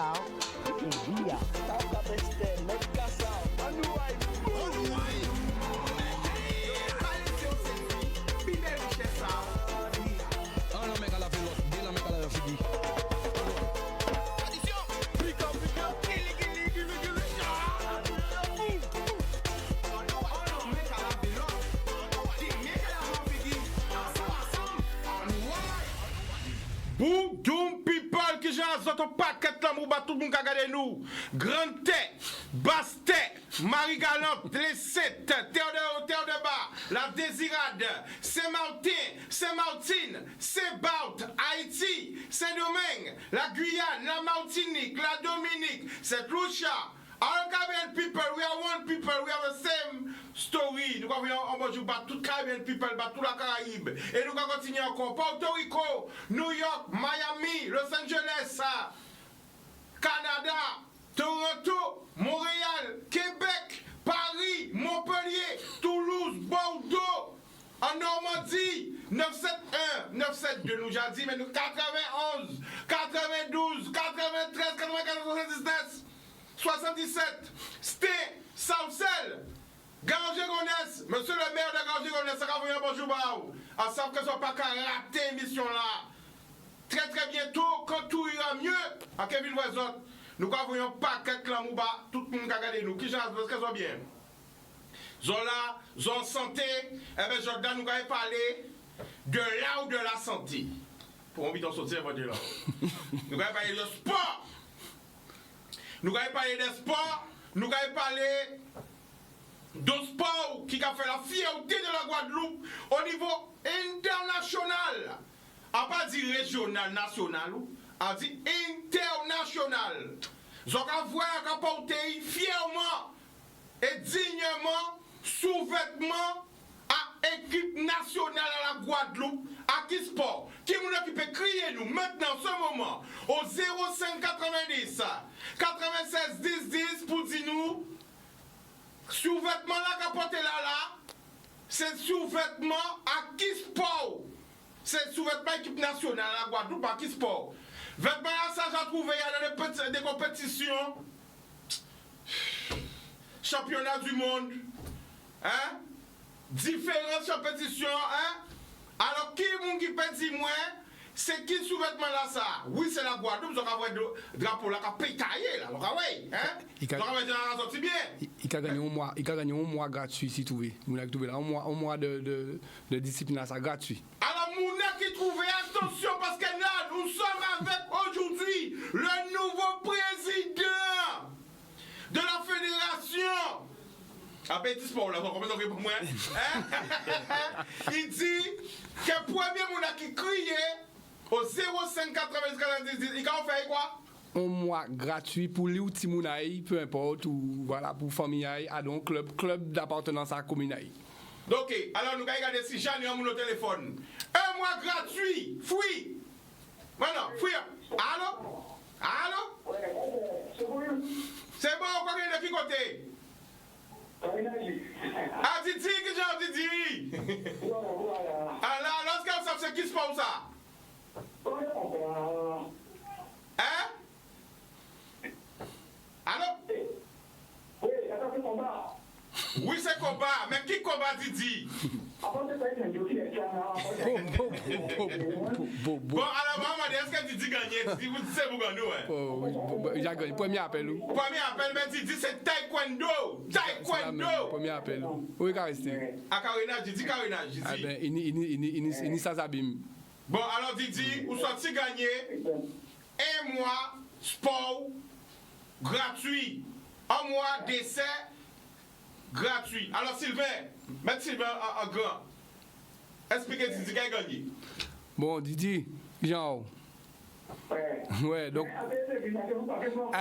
casal. Que dia. Tá besteira, nem casal. Boudoum people qui j'ai un autre paquet là pour tout le monde qui regarde nous. Grande tête, basse tête, Marie Galante, les sept, Théodore de bas, la Désirade, Saint-Martin, Saint-Martine, Saint-Baut, Haïti, Saint-Domingue, la Guyane, la Martinique, la Dominique, Saint-Lucia. All Caribbean people, we are one people, we have the same story. Nous avons un bonjour par tout Caribbean people, par toute la Caraïbe. Et nous allons continuer encore. Puerto Rico, New York, Miami, Los Angeles, Canada, Toronto, Montréal, Québec, Paris, Montpellier, Toulouse, Bordeaux. En Normandie, 971, 972, nous j'ai dit, mais nous 91, 92, 93, 94, 79. 77, Sté, Saucel, Gargé-Gonesse, monsieur le maire de Gargé-Gonesse, ça va venir bonjour, Baou. À savoir que ce soit pas qu'à rater l'émission là. Très très bientôt, quand tout ira mieux, à Kevin Voisin, nous avons un paquet là, tout le monde qui a regardé nous. Qui j'ai parce que ça soit bien. Zola, zone santé, eh bien Jordan, nous avons parlé de là ou de la santé. Pour on bidon sortir, on va dire là. Nous avons parlé de sport. Nous allons parler des sports, nous allons parler de sport qui a fait la fierté de la Guadeloupe au niveau international. On pas dit régional, national, on dit international. Nous allons porter fièrement et dignement sous-vêtements à équipe nationale à la Guadeloupe, à qui sport, qui peut crier nous maintenant, ce moment, au 05 90 96 10 10 pour dire nous, sous-vêtements là qu'a porté là, c'est sous-vêtements à qui sport, c'est sous-vêtements équipe nationale à la Guadeloupe, à qui sport. Vêtements là, ça j'ai trouvé, il y a des compétitions, championnat du monde, hein? Différentes compétitions, hein? Alors, qui est qui peut dire moi, c'est qui sous-vêtement là ça? Oui, c'est la Guadeloupe, vous avez le drapeau là qui a pétaillé là, vous avez, hein? Vous avez sorti bien. Il a gagné un mois gratuit si vous voulez. Vous avez trouvé là, un mois de discipline là, ça gratuit. Alors, Mouna qui trouve, attention, parce que là, nous sommes avec aujourd'hui le nouveau président de la fédération. Appétit sport là, on comprend pour moi. Il dit que premier monde qui criait au 05 90 il a fait quoi? Un mois gratuit pour les outils Mounaï, peu importe, ou voilà, pour famille, à donc club d'appartenance à la commune. Ok, alors nous allons regarder si Jeanne a mon téléphone. Un mois gratuit, fouille. Maintenant, fouille. Allô? Allô? C'est bon, on connaît de qui côté? Ah, Didi, que j'ai Didi. Alors, lorsqu'on sait ce qui se passe ça? Hein? Allô? Oui, c'est combat, mais qui combat Didi? Bon, alors, maman, est-ce que Didi gagne? Didi, vous savez, vous gagnez, ouais? J'ai gagné, premier appel. Premier appel, mais Didi, c'est taekwondo! Taekwondo! Premier appel. Oui, Caristine. À carénage, Didi, carénage, Didi. Ah ben, il ça s'abîme. Bon, alors, Didi, vous sortez gagner un mois sport gratuit. Un mois d'essai gratuit. Alors, Sylvain, mettez Sylvain en grand. Expliquez Didi qui a gagné. Bon, Didi, Jean. Ouais, donc.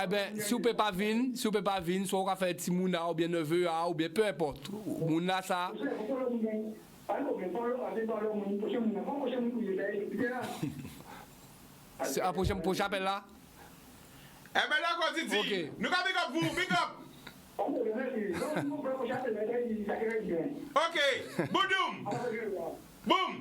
Eh ben, si vous ne pouvez pas venir, soit on va faire petit mouna ou bien neveu ou bien peu importe. Mouna ça. C'est un prochain appel là? Eh ben là, quoi, Didi? Ok. Nous allons big up vous, big up. Ok, Boudoum. Boum.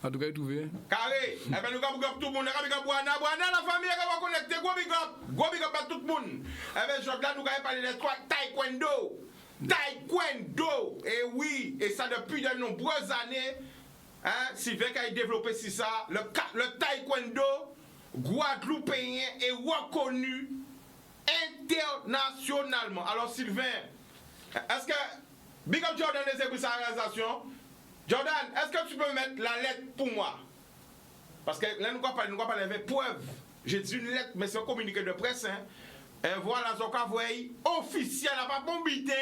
En tout cas, trouvé. Carré, eh ben nous avons tout le monde, nous avons Boana, la famille, nous avons connecté, gros big up à tout le monde. Eh ben, je regarde, nous avons parlé de taekwondo. Taekwondo, et oui, et ça depuis de nombreuses années, hein, Sylvain qui a développé ça, le taekwondo guadeloupéen est reconnu internationalement. Alors Sylvain, est-ce que, big up Jordan des écoutes sa réalisation, Jordan, est-ce que tu peux mettre la lettre pour moi? Parce que là, nous ne pouvons pas lever preuve. J'ai dit une lettre, mais c'est un communiqué de presse. Hein. Et voilà, Zoka voyez, officiel, n'a pas bon bitin,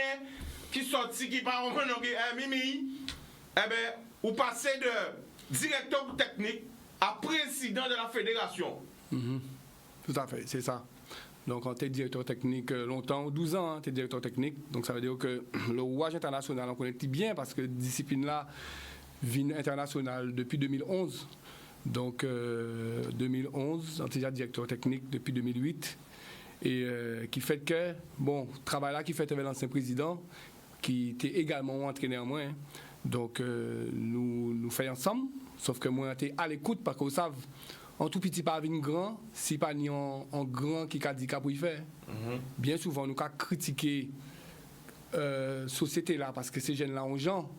qui sorti, qui parle au nom de Mimi. Eh bien, vous passez de directeur technique à président de la fédération. Tout à fait, c'est ça. Donc, on était directeur technique longtemps, 12 ans, hein, tu es directeur technique. Donc, ça veut dire que le rouage international, on connaît bien parce que cette discipline-là vient internationale depuis 2011. Donc, 2011, on était déjà directeur technique depuis 2008. Et qui fait que, bon, travail là qui fait avec l'ancien président, qui était également entraîneur moi. Hein. Donc, nous faisons ensemble, sauf que moi, j'étais à l'écoute parce que vous savez, en tout petit pas une grand, si pas ni en grand qui a dit qu'il pour y faire. Bien souvent, nous avons critiqué la société là parce que ces jeunes là ont gens.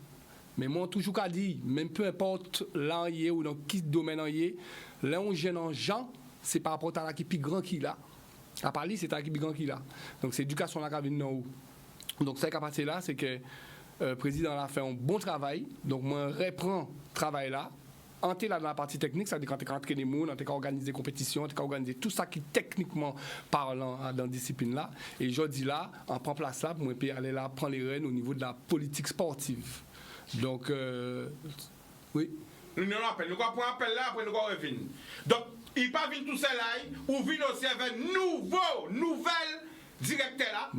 Mais moi, toujours qu'à dire, même peu importe là ou dans quel domaine là on jeune en gens, c'est par rapport à la qui plus grand qui là. À Paris, c'est la qui plus grand qui là. Donc c'est l'éducation là qui vient en haut. Donc ce qui a passé là, c'est que le président a fait un bon travail. Donc moi, je reprends ce travail là. On est là dans la partie technique, c'est-à-dire quand tu entraînes les gens, tu organises des compétitions, tu organises tout ça qui techniquement parlant dans la discipline là. Et je dis là, on prend place là, pour moi, puis aller là, prendre les rênes au niveau de la politique sportive. Donc, oui. Nous allons appeler, nous allons prendre appel là, après nous allons revenir. Donc, il ne pas venir tout seul là, ou venir aussi avec nouvelle directeur là.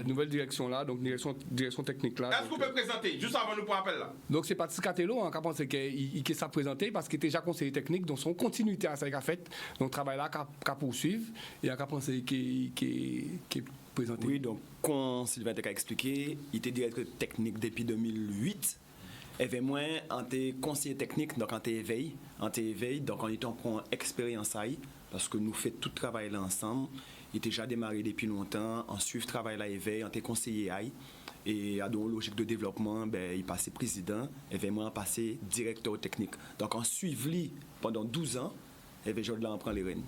Nouvelle direction là, donc direction technique là. Est-ce que vous pouvez présenter, juste avant nous pour appel là? Donc c'est Patrice Catelo, qui a pensé qu'il s'est présenté parce qu'il était déjà conseiller technique, donc son continuité à ça qu'il a fait, donc travail là qu'à poursuivre, et il a pensé qu'il est présenté. Oui, donc quand Sylvain t'a expliqué, il était directeur technique depuis 2008. Et moi, on était conseiller technique, donc on était éveil, donc on était en expérience à parce que nous faisons tout le travail là ensemble. Il était déjà démarré depuis longtemps, on suit le travail là éveil, on était conseiller AI. Et à une logique de développement, ben, il passait président, et moi, passé directeur technique. Donc on suivi pendant 12 ans, et je on prend les rênes.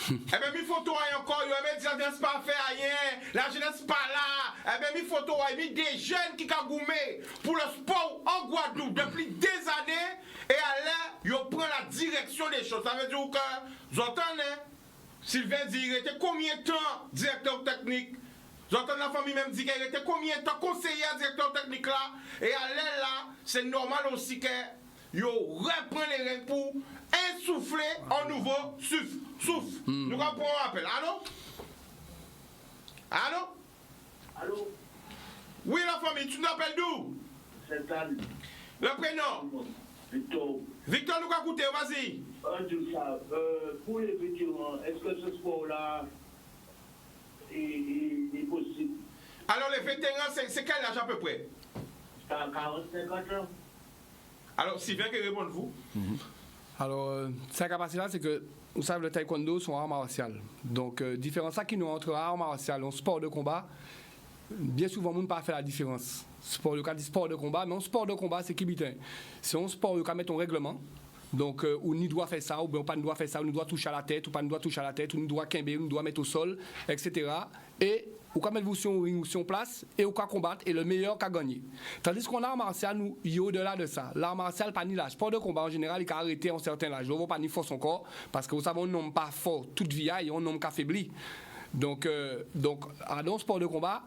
Eh bien, il faut tout encore, il y a des pas fait rien, la jeunesse pas là. Eh bien, il faut tout, il y a des jeunes qui ont goumé pour le sport en Guadeloupe depuis des années, et à là, ils prennent la direction des choses. Ça veut dire que, vous entendez, Sylvain dit, il était combien de temps directeur technique? J'entends la famille même dit qu'elle était combien de temps conseiller directeur technique là? Et à l'aile là, c'est normal aussi que yo reprend les rênes pour insuffler un nouveau souffle. Nous allons un appel. Allô? Allô? Allô? Oui, la famille, tu nous appelles d'où? C'est Anne. Le prénom? Victor. Victor, nous allons écouter, vas-y. Pour les vétérans, est-ce que ce sport-là est possible? Alors, les vétérans, c'est quel âge à peu près? C'est à 40-50 ans. Alors, Sylvain, que répondez-vous? Alors, ce qui a passé là, c'est que, vous savez, le taekwondo sont arts martiaux. Donc, différence ça qui nous entre arts martiaux et sport de combat, bien souvent, on ne peut pas faire la différence. Sport de combat, mais un sport de combat, c'est qui bitin? C'est un sport où on met un règlement. Donc, on n'y doit faire ça, ou bien on ne doit faire ça, on doit toucher à la tête, ou pas on doit toucher à la tête, on doit quimber, on doit mettre au sol, etc. Et on peut mettre vous sur ring ou sur place, et on peut combattre, et le meilleur qu'a gagné. Tandis qu'on a l'art martial, nous, il y a au-delà de ça. L'art martial, pas ni l'âge. Sport de combat, en général, il a arrêté en certain âge. On ne va pas ni force encore, parce que vous savez, on nomme pas fort toute vie, et on nomme qu'affaibli. Donc, dans le sport de combat,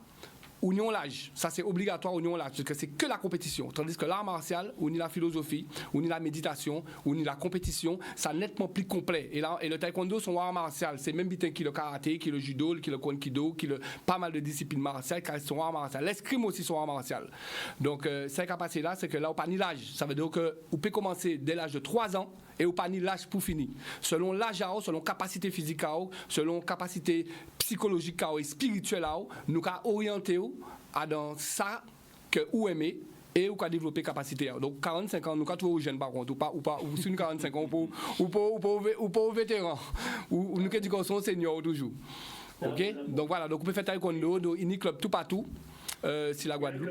ou non l'âge, ça c'est obligatoire ou non l'âge, parce que c'est que la compétition. Tandis que l'art martial, ou ni la philosophie, ou ni la méditation, ou ni la compétition, ça nettement plus complet. Et le taekwondo, son art martial, c'est même bien qui le karaté, qui le judo, qui le konkido, qui le pas mal de disciplines martiales, qui sont art martial. L'escrime aussi sont art martial. Donc, ce qui a passé là, c'est que là, on pas ni l'âge. Ça veut dire que vous pouvez commencer dès l'âge de 3 ans et vous pas ni l'âge pour finir. Selon l'âge, selon capacité physique, selon capacité psychologique et spirituelle, nous avons orienté dans ça que vous aimez et ou qu'à développer capacité. Donc 45 ans, nous quand trouver aux jeunes par contre, ou pas ou sur 45 ans ou pas aux vétérans, ou nous qui disons qu'on sont seniors toujours. OK? Donc voilà, donc on peut faire taekwondo, donc il y a club tout partout sur la Guadeloupe.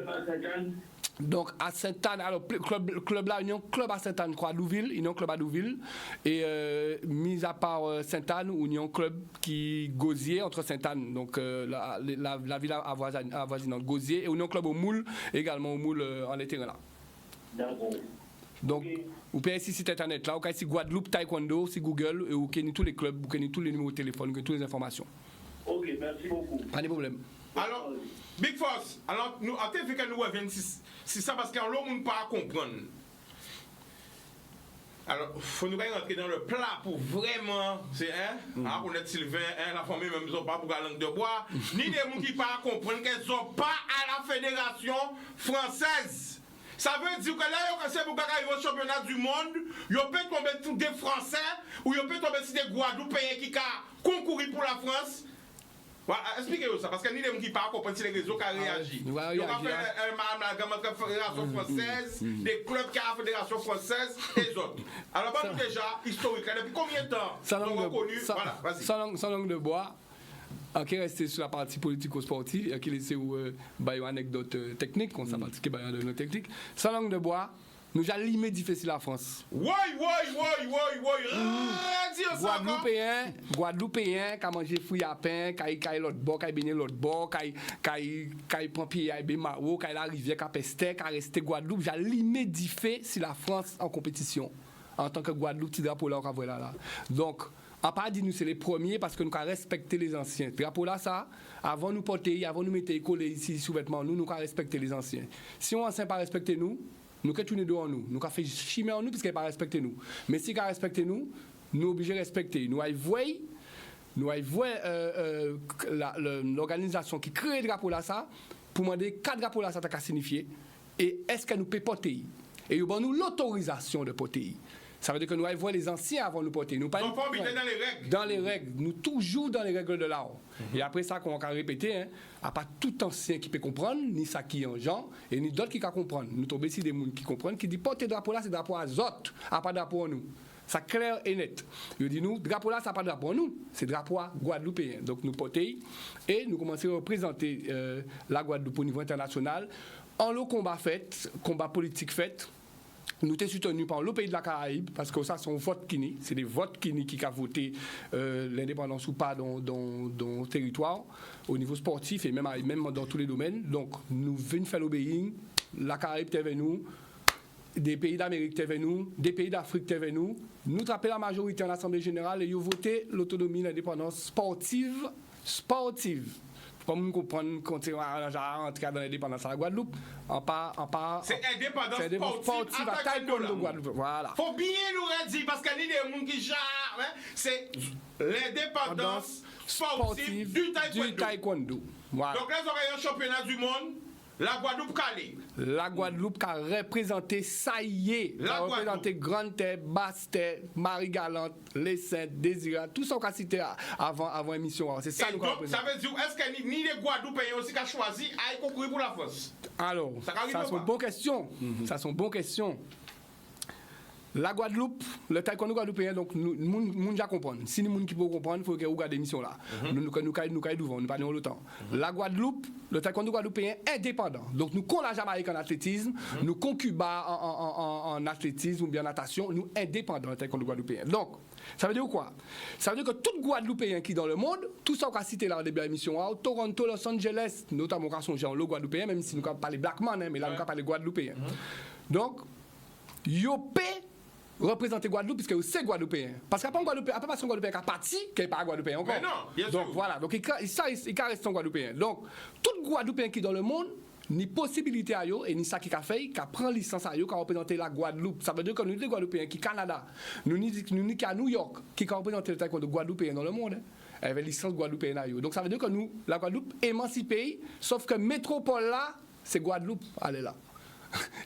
Donc à Sainte-Anne, alors club là, il y a un club à Sainte-Anne, à Douville, il y a un club à Douville et mis à part Sainte-Anne, où il y a un club qui Gosier entre Sainte-Anne, donc la ville avoisinante Gosier, et il y a un club au Moule, également au Moule en les terrains là. D'accord. Donc, vous pouvez ici sur internet là, vous pouvez ici Guadeloupe Taekwondo, c'est Google, et vous connaissez tous les clubs, vous connaissez tous les numéros de téléphone, vous connaissez toutes les informations. Ok, merci beaucoup. Pas de problème. Alors, Big Force, alors, nous, en fait que nous reviennent si ça parce qu'en l'autre, on ne peut pas comprendre. Alors, il faut nous rentrer dans le plat pour vraiment, c'est on est Sylvain, la famille même, ils n'ont pas pour la langue de bois, ni des gens qui ne peuvent pas comprendre qu'elles ne sont pas à la Fédération française. Ça veut dire que là, quand c'est pour arriver au championnat du monde, ils peuvent tomber tous des Français ou ils peuvent tomber sur des Guadeloupéens qui concourent pour la France. Voilà, expliquez-vous ça, parce que ni les gens qui ne peuvent pas comprendre si les réseaux qui réagissent. Ils ont fait la Fédération française, des clubs qui ont la Fédération française et les autres. Alors, nous déjà, historique, depuis combien de temps nous avons reconnu. Voilà, vas-y. Sans langue de bois. Qui est resté sur la partie politico-sportive, qui laissé une anecdote technique, on s'est pratiqué une anecdote technique. Sans langue de bois, nous avons limé difficile la France. Guadeloupéen, qui a mangé fruits à pain, qui a l'autre bord, qui a baigné l'autre bord, qui a pris pied à Maro, qui a la rivière, qui a pesté, qui a resté Guadeloupe. J'ai limé difficile la France en compétition. En tant que Guadeloupe, petit drapeau là, on va là. Donc, on pas dit nous c'est les premiers parce que nous avons respecté les anciens. Drapeau là ça, avant nous porter, avant nous mettre coller ici sous vêtements, nous avons respecté les anciens. Si on ancien pas respecté nous avons tourné devant nous, nous avons fait chimer en nous parce qu'ils pas respecté nous. Mais si ils ont respecté nous obligés de respecter. Nous avons voir l'organisation qui crée le drapeau là ça pour demander 4 drapeaux là ça t'a signifié et est-ce que nous peut porter et nous avons l'autorisation de porter. Ça veut dire que nous allons voir les anciens avant de nous porter. Nous pas dans les règles. Dans les règles. Nous toujours dans les règles de l'art. Et après ça, qu'on va répéter, il n'y a pas tout ancien qui peut comprendre, ni ça qui est en genre, et ni d'autres qui peuvent comprendre. Nous tombons ici des gens qui comprennent, qui disent porter drapeau là, c'est drapeau à autres, pas drapeau à nous. Ça clair et net. Ils disent nous, drapeau là, ça pas drapeau à nous, c'est drapeau à Guadeloupéen. Donc nous porter et nous commençons à représenter la Guadeloupe au niveau international. En le combat politique fait. Nous sommes soutenus par le pays de la Caraïbe, parce que ça, c'est un vote Kini. C'est des votes Kini qui ont voté l'indépendance ou pas dans le territoire, au niveau sportif et même dans tous les domaines. Donc, nous venons faire l'obéir. La Caraïbe est avec nous, des pays d'Amérique est avec nous, des pays d'Afrique est avec nous. Nous trappons la majorité en Assemblée générale et nous avons voté l'autonomie, l'indépendance sportive. Pour nous comprendre quand on va rentrer dans l'indépendance à la Guadeloupe, c'est indépendance sportive à taekwondo. Voilà. Faut bien nous redire parce qu'il y a des gens qui jarent, c'est l'indépendance sportive du taekwondo. Voilà. Donc là, on a un championnat du monde. La Guadeloupe calée. La Guadeloupe qui a représenté ça y est. La représenté Grande Terre, Basse Terre, Marie-Galante, Les Saintes, Désirade, tout ça qu'on a cité avant l'émission. C'est ça nous donc, ça veut dire, est-ce que ni les Guadeloupéens aussi qui ont choisi à concourir pour la France? Alors, ça sont bonnes questions. Ça sont bonnes questions. La Guadeloupe, le taekwondo guadeloupéen, donc nous déjà comprendre. Si nous qui peut comprendre, il faut que vous regardiez l'émission là. Nous devons, nous parlons le temps. La Guadeloupe, le taekwondo guadeloupéen indépendant. Donc nous con la Jamaïque en athlétisme, nous con Cuba en athlétisme ou bien en natation, nous indépendants le taekwondo guadeloupéen. Donc ça veut dire quoi? Ça veut dire que tout Guadeloupéen qui est dans le monde, tout ça qu'on a cité là au début de l'émission, Toronto, Los Angeles, notamment quand on songe le Guadeloupéen, même si nous ne parlons pas Blackman, mais là nous parlons Guadeloupéen. Donc, Yopé représenter Guadeloupe puisque c'est Guadeloupéen. Parce qu'après un Guadeloupéen, après un Guadeloupéen qui est parti, qui n'est pas Guadeloupéen encore. Mais non, bien donc sûr. voilà, donc il reste un Guadeloupéen. Donc tout Guadeloupéen qui est dans le monde, ni possibilité à eux et ni ça qui a fait, qui prend licence à eux, qui a représenté la Guadeloupe. Ça veut dire que nous les Guadeloupéens qui Canada, nous ni qu'à New York, qui a représenté le taekwondo Guadeloupéen dans le monde. Avec licence Guadeloupéenne à eux. Donc ça veut dire que nous, la Guadeloupe émancipée, sauf que métropole là, c'est Guadeloupe, elle est là.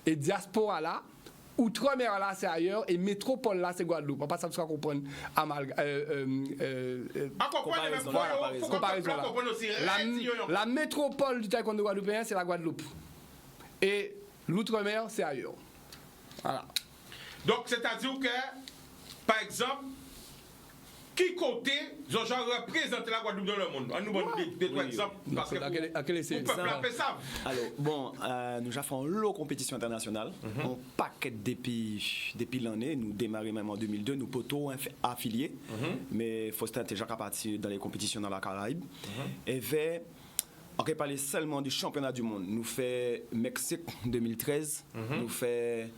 Et diaspora là, Outre-mer là c'est ailleurs et métropole là c'est Guadeloupe. On pas ça qu'on comprendre comparaison là. La métropole du taekwondo guadeloupéen c'est la Guadeloupe. Et L'outre-mer, c'est ailleurs. Voilà. Donc, c'est-à-dire que, par exemple, qui côté, genre représente la Guadeloupe dans le monde? On nous donne des exemples. Parce que À quel essai? pour peuple appelle ça. Alors, bon, nous avons fait une compétition internationale, un paquet depuis l'année. Nous démarrons même en 2002, nous poteaux affiliés, mais il faut se déjà partir dans les compétitions dans la Caraïbe. Et on peut parler seulement du championnat du monde. Nous fait Mexique 2013, nous fait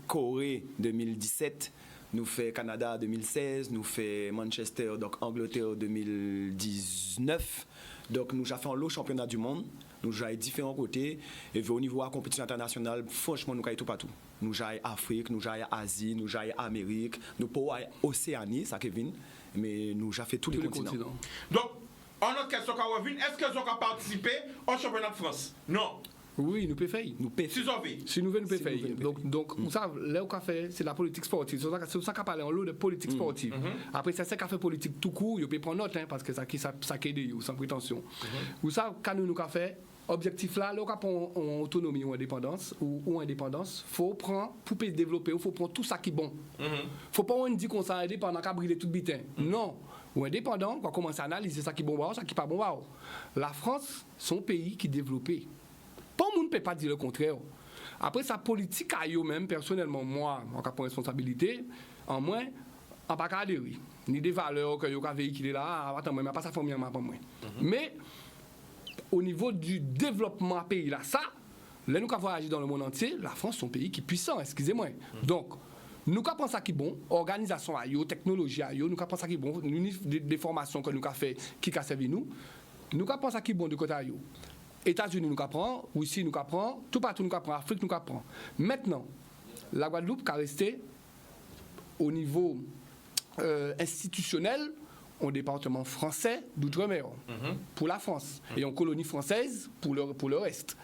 Corée 2017. Nous fait Canada 2016, nous fait Manchester, donc Angleterre 2019. Donc nous avons fait le championnat du monde, nous avons différents côtés. Et au niveau de la compétition internationale, franchement, nous avons tout partout. Nous avons Afrique, nous avons Asie, nous avons Amérique, nous avons Océanie, ça Kevin, mais nous avons fait tous les continents. Donc, en autre question, est-ce qu'ils ont participé au championnat de France? Non. Oui, nous pouvons faire. Si nous pouvons faire. Donc, vous savez, là où on fait, c'est la politique sportive. C'est ça qu'on parle en lot de politique sportive. Après, c'est ça qu'on fait politique tout court, vous pouvez prendre note, parce que ça aide sans prétention. Vous savez, quand nous avons fait, objectif là, là où on a autonomie ou indépendance, il faut prendre, pour développer, il faut prendre tout ça qui est bon. Il ne faut pas on dit qu'on s'est indépendant, qu'on brûle tout bitin. Non. Ou indépendant, on commence à analyser ça qui est bon, ça qui n'est pas bon. La France, c'est un pays qui est développé. Pas le monde ne peut pas dire le contraire. Après, sa politique à eux-mêmes, personnellement, moi, en cas de responsabilité, en moins, en pas adhérer. Ni des valeurs que vous avez véhiculées là, attends, mais pas ça famille, pas moi. Mais, au niveau du développement pays là, ça, là, nous avons agi dans le monde entier, la France, c'est un pays qui est puissant, excusez-moi. Donc, nous avons ça qui est bon, organisation à eux, technologie à eux, nous avons ça qui est bon, des formations que nous avons fait qui a servi nous avons ça qui est bon de côté à eux. États-Unis nous apprend, Russie nous apprend, tout partout nous apprend, Afrique nous apprend. Maintenant, la Guadeloupe qui a resté au niveau institutionnel au département français d'outre-mer pour la France et en colonie française pour le reste.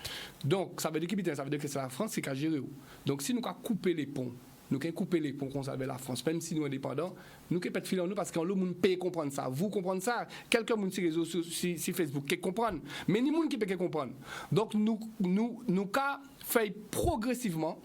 Donc ça veut dire que c'est la France qui a géré. Donc si nous avons coupé les ponts, nous avons coupé les ponts qu'on savait la France, même si nous sommes indépendants, nous avons pas de fil en nous parce qu'on monde peut comprendre ça. Vous comprenez ça, quelqu'un sur les réseaux sur Facebook qui comprend, mais ni monde qui peut comprendre. Donc nous avons fait progressivement.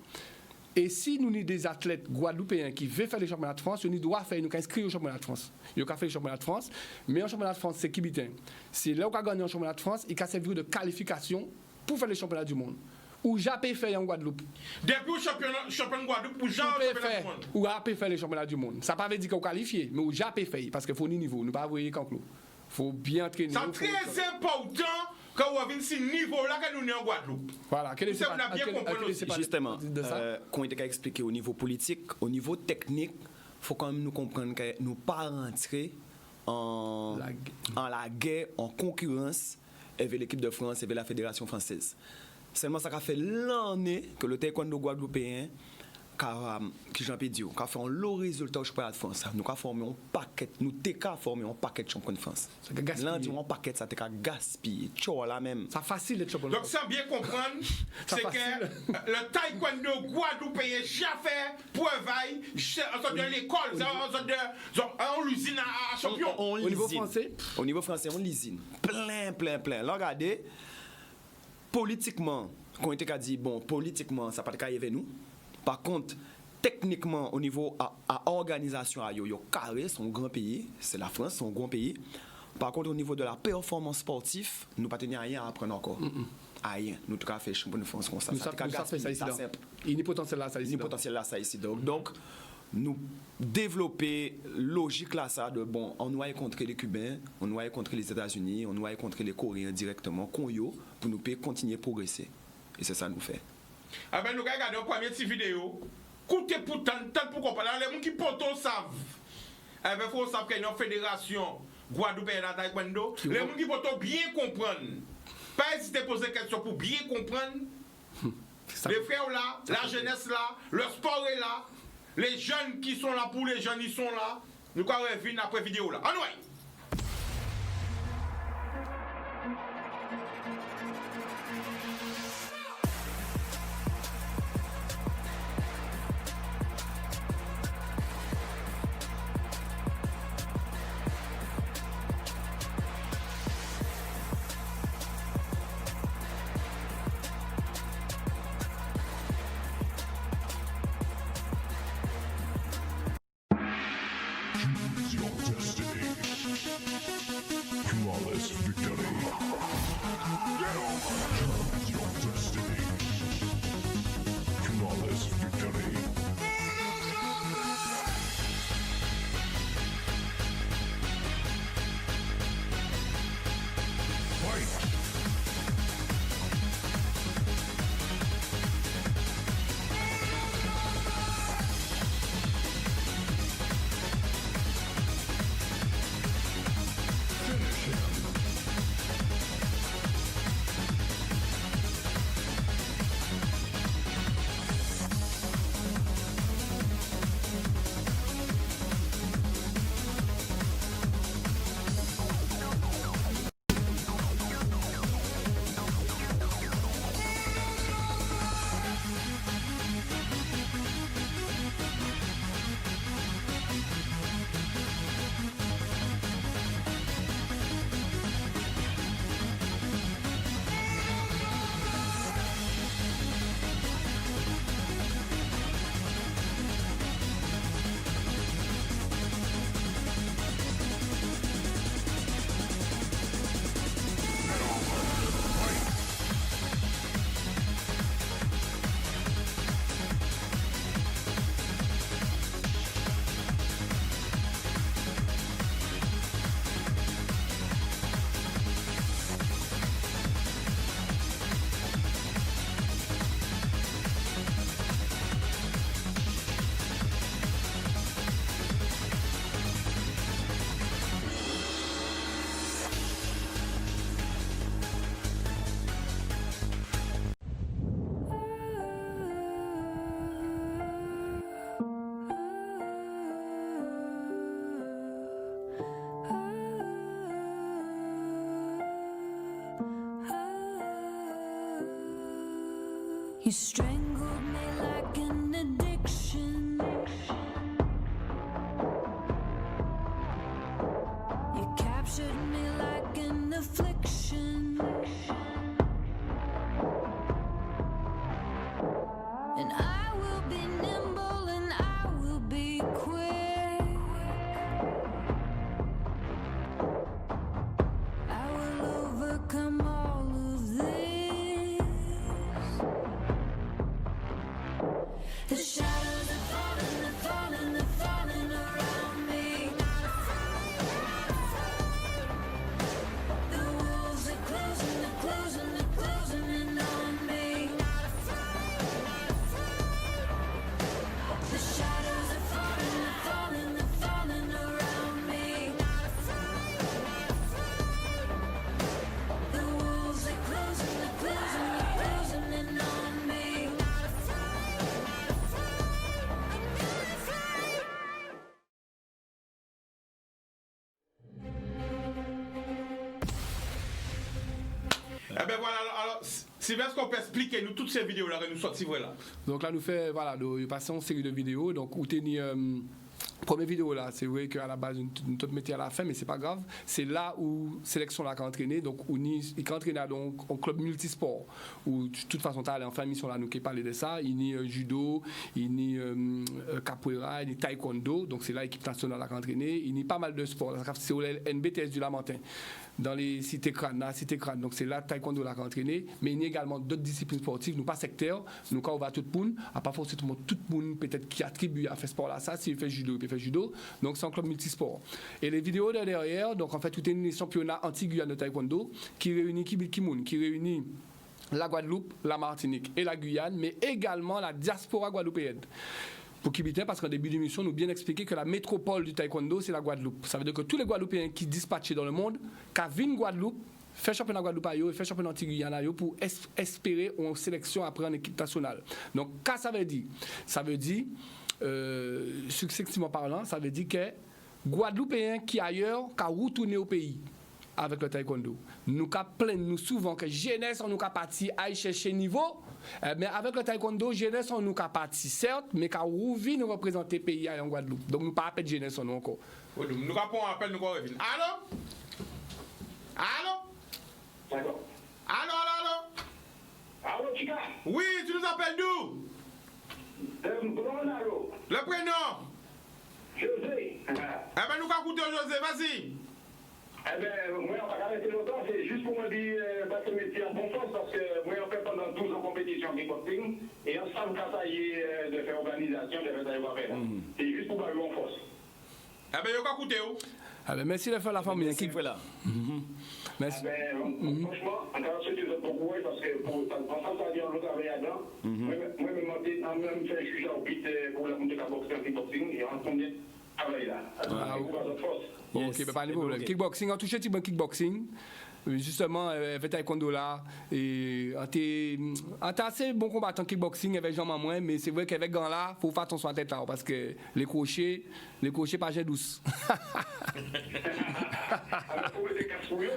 Et si nous avons des athlètes guadeloupéens qui veulent faire les championnats de France, nous devons inscrire au championnat de France. Ils ont fait le championnat de France, mais un championnat de France, c'est qui bitin. C'est là où on a gagné un championnat de France, il a servi de qualification pour faire les championnats du monde. Ou j'ai fait en Guadeloupe. Depuis le championnat de Guadeloupe, ou j'ai fait du monde. Ou j'ai fait les championnats du monde. Ça ne veut pas dire qu'on qualifie, mais ou j'ai fait, parce qu'il faut ni niveau, nous ne pouvons pas envoyer quand il faut bien entraîner. C'est très important quand on a ce niveau-là que nous sommes en Guadeloupe. Voilà, justement, quand on a expliqué au niveau politique, au niveau technique, il faut quand même nous comprendre que nous ne pas rentrer en la guerre, en concurrence avec l'équipe de France et avec la Fédération française. Seulement ça a fait l'année que le taekwondo guadeloupéen qui j'en peux dire, a fait un lourd résultat au championnat de France. Nous avons formé un paquet, nous avons formé un paquet de champions de France. Lundi, un paquet, ça a gaspillé. Là même. Ça facile d'être champion de France. Donc, sans bien comprendre, c'est que le taekwondo guadeloupéen, j'ai fait travail en sorte de l'école, en l'usine à champion. Au niveau français? Au niveau français, on l'usine. Plein. Là, regardez, politiquement, quand on était dit, bon, politiquement, ça n'a pas de avec nous. Par contre, techniquement, au niveau à organisation, il y a carré, c'est un grand pays, c'est la France, c'est un grand pays. Par contre, au niveau de la performance sportive, nous ne tenons rien à apprendre encore. Rien. Nous avons fait champion de France comme ça. Nous avons fait ça ici. Il y a potentiel là, ça ici. Donc, nous développer logique là, ça, de bon, on doit contre les Cubains, on doit contre les États-Unis, on doit contre les Coréens directement, pour nous continuer à progresser. Et c'est ça que nous fait. Ah ben nous regardons une première petite vidéo. Écoutez pourtant, tant pour comprendre. Les gens qui poto savent. Eh ben faut savoir qu'il y a une fédération guadeloupéenne à taekwondo. Les gens qui poto bien comprendre. Pas hésiter à poser des questions pour bien comprendre. Les frères là, la jeunesse là, le sport est là. Les jeunes qui sont là pour les jeunes, ils sont là. Nous allons revenir après vidéo là. En ouais. You strangled me like an addiction. You captured me like an affliction. And I will be nimble and I will be quick. I will overcome all of this. The shadows are falling, they're falling, they're falling around me. The wolves are closing, they're closing, they're closing in on me. The shadows are falling, they're falling, they're falling around me. The wolves are closing, they're closing, they're closing in on me. Eh ben voilà, alors Sylvestre, qu'on peut expliquer nous toutes ces vidéos-là que nous sortis là. Donc là, nous fait, voilà, nous passons une série de vidéos. Donc, où t'es ni, première vidéo là, c'est vrai qu'à la base, nous te mettions à la fin, mais c'est pas grave. C'est là où sélection là qu'a entraîné. Donc, il qu'a entraîné donc au club multisport. Où, de toute façon, t'as allé en famille sur là, nous qui parlé de ça. Il y a judo, il y a capoeira, il y a taekwondo. Donc, c'est là l'équipe nationale a entraîné. Il y a pas mal de sports. C'est au NBTS du Lamentin. Dans les cités crânes, donc c'est là taekwondo là entraîné, mais il y a également d'autres disciplines sportives, nous pas sectaires, nous quand on va tout le monde, à pas forcément tout le monde peut-être qui attribue à faire sport là, ça, s'il fait judo, il fait judo, donc c'est un club multisport. Et les vidéos de derrière, donc en fait tout est un championnat anti-Guyane de taekwondo qui réunit qui réunit la Guadeloupe, la Martinique et la Guyane, mais également la diaspora guadeloupéenne. Pour Kibité, parce qu'en début d'émission, nous bien expliqué que la métropole du taekwondo, c'est la Guadeloupe. Ça veut dire que tous les Guadeloupéens qui dispatchent dans le monde, qui viennent Guadeloupe, fait championnat Guadeloupe et fait championnat anti-Guyane pour espérer une sélection après en équipe nationale. Donc, qu'est-ce que ça veut dire? Successivement parlant, ça veut dire que Guadeloupéens qui ailleurs, qui retourné au pays avec le taekwondo. Nous plaignons souvent que jeunesse on nous a parti à chercher niveau, mais avec le taekwondo jeunesse on nous a parti certes, mais qu'à Rouvi nous représenter pays en Guadeloupe. Donc nous pas appel jeunesse on encore. Nous avons un appel, nous allons revenir. Allô? Allô? Allô? Allô, Chica? Oui, tu nous appelles d'où? Allô? Le prénom? José. Eh ben nous allons écouter José, vas-y. Eh bien, moi, on va arrêter longtemps, c'est juste pour me dire, battre le métier en bon sens, parce que moi, on fait pendant 12 ans compétition de kickboxing, et ensemble, quand ça y est, de faire organisation, de faire ça, on va faire. C'est juste pour battre en force. Eh bien, vous écoutez où? Ah ben, merci de faire la famille. Merci pour là. Merci. Franchement, encore ceux qui ont beaucoup, parce que ensemble, ça dit on travaille là-dedans. Moi, même fait juger au pit pour la montée de kickboxing, et on combien travaille là. Alors, pour battre en force. Ok, ben pas de problème. Kickboxing, on touche un petit peu kickboxing. Justement, avec taekwondo là, et on était assez bon combattant kickboxing avec Jean Mamouin, mais c'est vrai qu'avec Gant là, il faut faire attention à la tête là, parce que les crochets pas j'ai douce.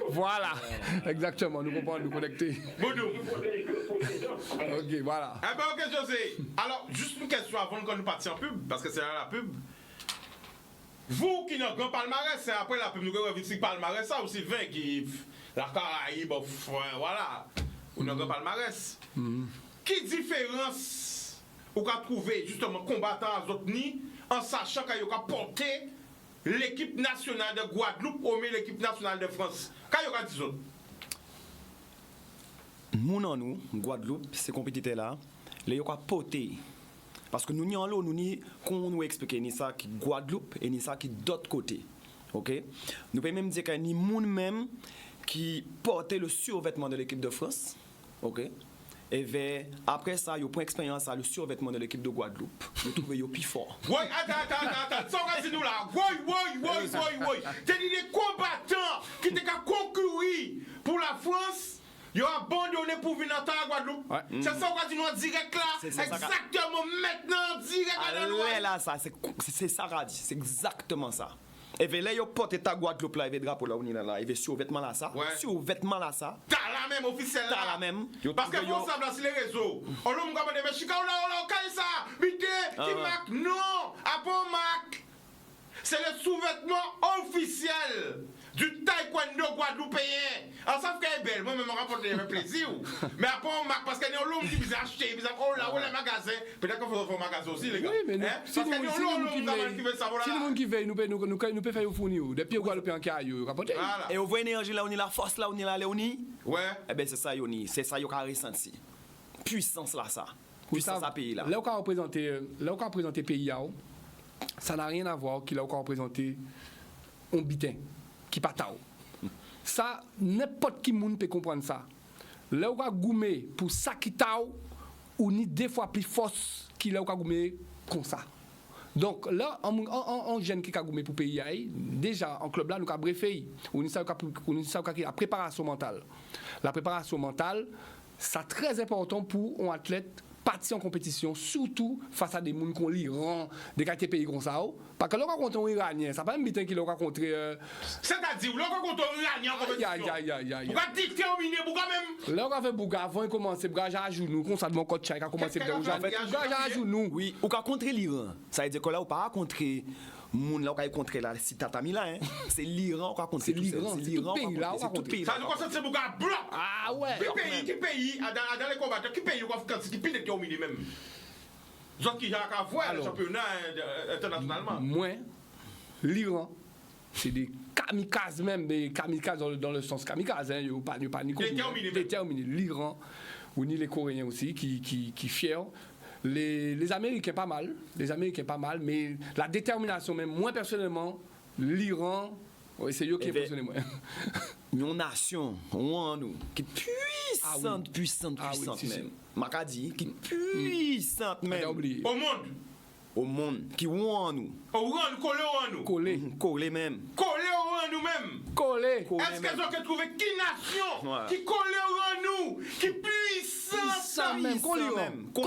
Voilà, exactement, nous comprenons, nous connecter. Ok, voilà. Eh ben ok José, alors juste une question avant que nous partions en pub, parce que c'est là la pub. Vous qui n'avez pas grand palmarès, c'est après la pub, nous avons vu palmarès, ça, ou Sylvain qui... La Caraïbe, voilà, ou n'avez pas palmarès. Quelle différence vous avez trouvé justement combattant à Zotni en sachant qu'il a porté l'équipe nationale de Guadeloupe ou l'équipe nationale de France? Qu'est-ce que vous avez dit ça? Nous, Guadeloupe, ces compétiteurs-là, les ont porté. Parce que nous n'y allons, qu'on nous explique ni ça qui Guadeloupe et ni ça qui d'autre côté. OK? Nous pouvons même dire qu'il y a ni monde même qui portait le survêtement de l'équipe de France. OK? Et après ça, il y a pour expérience le survêtement de l'équipe de Guadeloupe. Nous trouvons qu'il y a plus fort. Oui, attends, ça va nous là. Oui. C'est des combattants qui étaient concourir pour la France. Ils ont abandonné pour venir en Guadeloupe. Ouais. C'est ça qu'on dit nous en direct là. Exactement maintenant, direct à la loi. Là, ça, c'est ça, Radi. C'est exactement ça. Et bien là, yo porte ta Guadeloupe là, et drapeau là, on est là, et sur vêtement là ça. Ouais. Sur vêtement là ça. T'as la même officielle là. T'as la même. Yo Parce que trouve vous yo- savez là sur les réseaux. On l'a dit, mais Chica, on l'a ça. Vite, qui ouais. marque? Non, à pas marque. C'est le sous-vêtement officiel du taekwondo guadeloupéen. Alors ça fait belle, moi-même, je rapporte avec plaisir. Mais après, on marque parce qu'il y a l'homme qui vous a acheté, il vous a oh là, les magasins. Peut-être qu'il faut faire un magasin aussi, les gars. Oui, mais nous, Hein? si Parce nous qu'il y a si l'homme nous qui qui veut savoir si là. nous qui veut, nous peut faire au fournir. Depuis au Guadeloupe en caillou, capoter. Voilà. Et vous voyez l'énergie là, on est la force là, on est là, on est. Ouais. Eh bien c'est ça, yo ni. C'est ça, yo ka ressenti. Puissance là ça. Puissance à pays là. Là où on a représenté pays, ça n'a rien à voir qu'il a représenté un bitin qui pas tao. Ça, n'importe qui monde peut comprendre ça. Là où on a goumé pour ça qui tao, ou ni deux fois plus force qu'il a goumé comme ça. Donc là, en jeune qui a goumé pour pays, déjà en club là, nous avons briefé. On a la préparation mentale. La préparation mentale, c'est très important pour un athlète partir en compétition, surtout face à des gens qui ont l'Iran, des quartiers pays comme ça. Parce que là, on rencontre un Iranien, ça pas un bitin qui l'a rencontré. C'est-à-dire, là, quand on Iranien en compétition. Pourquoi déterminer, pourquoi même? Là, on a fait Bouga, avant de commencer, Bouga à genoux, comme ça, de mon coach Chai, qui a commencé à Qu'est-ce qu'il Bouga à genoux. Oui, ou ka contre l'Iran. Ça veut dire que là, ou pas contre moun là, ou ka contre là, si tatami là, hein. C'est l'Iran, ou ka contre C'est l'Iran, c'est tout pays là, c'est tout pays Ça là. veut dire que c'est Bouga blanc. Ah ouais. Qui pays, dans les combattants, qui pays, qui pile déterminé même? Zot qui a qu'à voir le championnat internationalement. Moi, l'Iran, c'est des kamikazes même, des kamikazes dans le sens kamikaze, hein, yo pas ni déterminé. L'Iran, ou ni les Coréens aussi, qui fiers. Les Américains pas mal, mais la détermination même, moi personnellement, l'Iran, oui, c'est eux qui impressionné moi. Une nation, on nous, qui est puissante si, même. Makadi, qui est puissante même. Au monde. Au monde, qui ouan nous. Au rang, collé. Collé même. Collé au rang nous-mêmes. Collé. Est-ce qu'ils ont trouvé qui nation Ouais. qui collé au rang nous, qui puissance même, collé même. boy,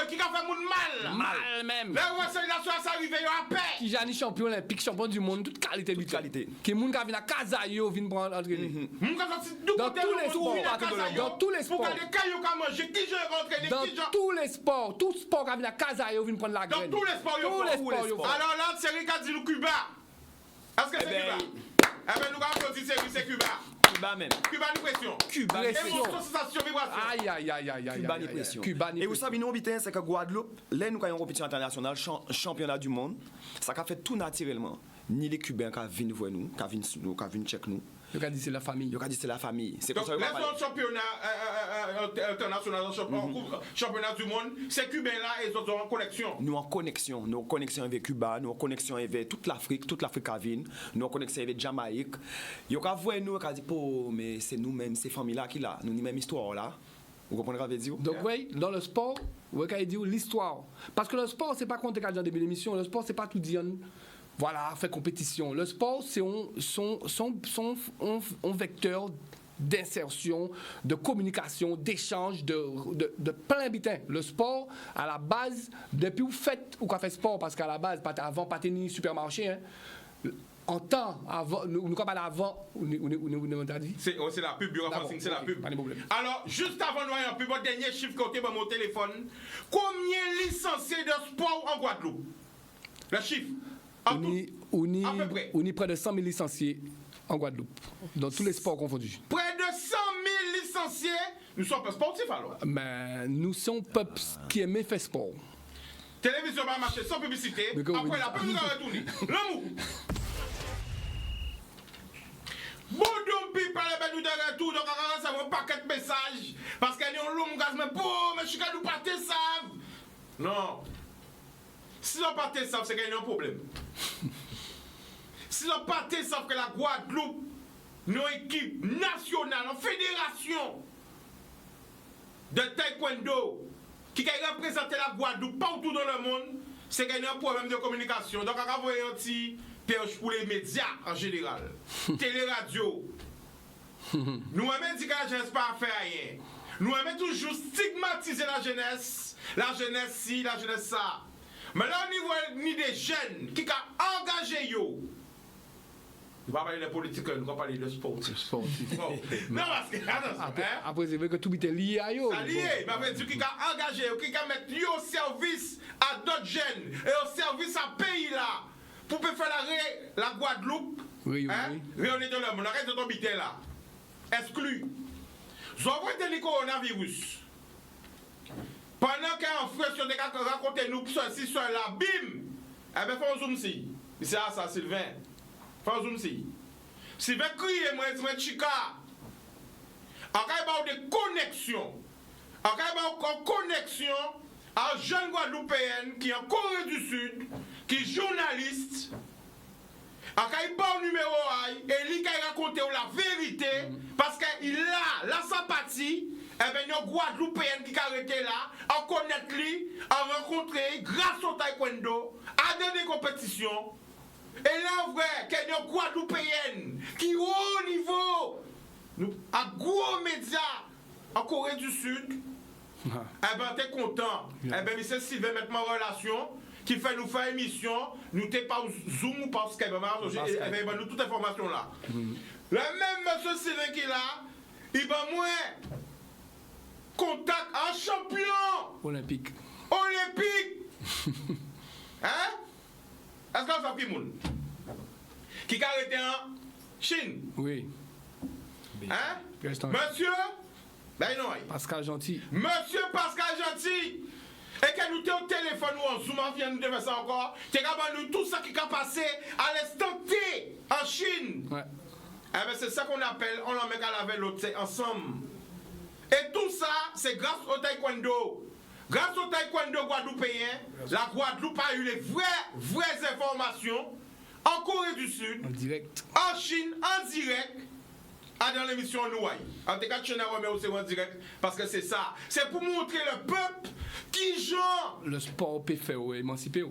qui a fait moun mal. Mal même. Là où c'est la soirée arrivé à paix. Qui Jani champion olympique, champion du monde, toute qualité Toute qualité. Qui moun ka vinn à Kazayo vinn prendre entraîner. Dans tous les sports, dans tous les sports. Pour que les cailloux qu'à manger, qui je rentre, Dans qui je... tous les sports, tout sport qui vient à Kazayo vinn prendre la Dans graine. tous les sports, Tous les sports, yo font. alors là, c'est Rika dit nous Cuba. Est-ce que c'est ben, Cuba? Eh bien, nous avons applaudi, c'est Cuba. Cuba même. Cuba, nous pression. Cuba Pression. Émotion, sensation, vibration. Aïe. Cuba ni pression. Cuba ni Et vous pression. savez, nous, bitin, c'est que Guadeloupe, là, nous avons une compétition internationale, championnat du monde, ça a fait tout naturellement. Ni les Cubains qui viennent voir nous, qui viennent checker nous. Le gars dit c'est la famille. Ils ont dit c'est la famille. C'est comme Donc, ça. les autres championnats internationaux, championnat du monde, c'est Cubains là et ils ont en connexion. Nous en connexion avec Cuba, nous en connexion avec toute l'Afrique à venir, nous en connexion avec Jamaïque. Ils ont vu nous, ils ont dit, mais c'est nous-mêmes, ces familles-là qui là, nous avons même histoire là. Vous comprenez ce que je veux dire? Donc, oui, dans le sport, vous voyez dit l'histoire. Parce que le sport, c'est pas comme tu as dit en début d'émission, le sport, c'est pas tout dire. Voilà, faire compétition. Le sport, c'est un vecteur d'insertion, de communication, d'échange, de plein bitins. Le sport, à la base, depuis vous faites ou qu'on fait sport, parce qu'à la base, avant, pas tenir supermarché, hein, en temps, avant, nous comme avant, on a dit. C'est la pub, c'est la pub. Pas de problème. Alors, juste avant de voir un pub, votre dernier chiffre côté dans mon téléphone, combien licenciés de sport en Guadeloupe? Le chiffre. On y près de 100 000 licenciés en Guadeloupe, dans tous les sports confondus. Près de 100 000 licenciés. Nous sommes pas sportifs alors. Mais nous sommes peuple qui aime faire sport. Télévision va marcher sans publicité. Mais comment Après vous la dites pub, nous allons retourner. L'amour. Boudou pipa les bêtes de retour, donc on va un paquet de messages. Parce qu'il y a un long gaz, mais je suis qu'à nous partir ça. Non. Si on partait savent, c'est qu'il y a un problème. Si on partait savent que la Guadeloupe, nos équipes nationales, en fédération de taekwondo, qui a représenté la Guadeloupe partout dans le monde, c'est qu'il y a un problème de communication. Donc, on va voir un petit perche pour les médias en général. Télé-radio. Nous-mêmes, dit que la jeunesse pas à faire rien. Nous-mêmes, toujours stigmatiser la jeunesse. La jeunesse ci, la jeunesse ça. Mais là, au niveau ni des jeunes qui ont engagé yo, On va parler de politique, on va parler de sportif. Sportif. Bon. Non, parce que, attention, hein? Après, c'est vrai que tout est lié à eux. Ça lié, mais fait, qui a engagé, qui a mettre lui au service à d'autres jeunes et au service à pays là pour faire la Guadeloupe. Oui, hein? oui. On est dans le monde, arrête de tomber là. Exclu. Vous avez le coronavirus. Pendant qu'un frère sur des cas raconter nous ceci, cela, bim! Eh bien, fais un zoom si. C'est ça, Sylvain. Fais un zoom si. Sylvain crie, moi, je chica. En cas de connexion. En cas de connexion à un jeune Guadeloupéenne qui est en Corée du Sud, qui est journaliste. En cas de numéro 1, et lui qui a raconté la vérité, parce qu'il a la sympathie. Eh bien, il y a un Guadeloupéen qui a arrêté là, à connaître lui, à rencontrer grâce au taekwondo, à des compétitions. Et là, en vrai, qu'il y a une Guadeloupéenne qui est au haut niveau, à gros médias en Corée du Sud. Eh bien, t'es content. Eh bien, M. Sylvain met en relation, qui fait nous faire émission, nous t'es pas Zoom ou par Skype, il va nous toute information là. Le même M. Sylvain qui est là, il va moins. Contact un champion Olympique. Hein? Est-ce que ça fait moun? Qui a arrêté en Chine? Oui. Hein? Monsieur? Ben non. Pascal Gentil. Monsieur Pascal Gentil! Et que nous t'es au téléphone ou en zoom, vient nous faire ça encore. T'es capable de nous tout ça qui a passé à l'instant T en Chine. Ouais. Eh ben c'est ça qu'on appelle, on l'en met à laver l'autre ensemble. Et tout ça, c'est grâce au taekwondo. Grâce au taekwondo guadeloupéen, la Guadeloupe a eu les vraies informations en Corée du Sud, En direct. en Chine, en direct, dans l'émission Nouaille. En tout cas, je ne aussi en direct parce que c'est ça. C'est pour montrer le peuple qui genre. Le sport peut faire émanciper.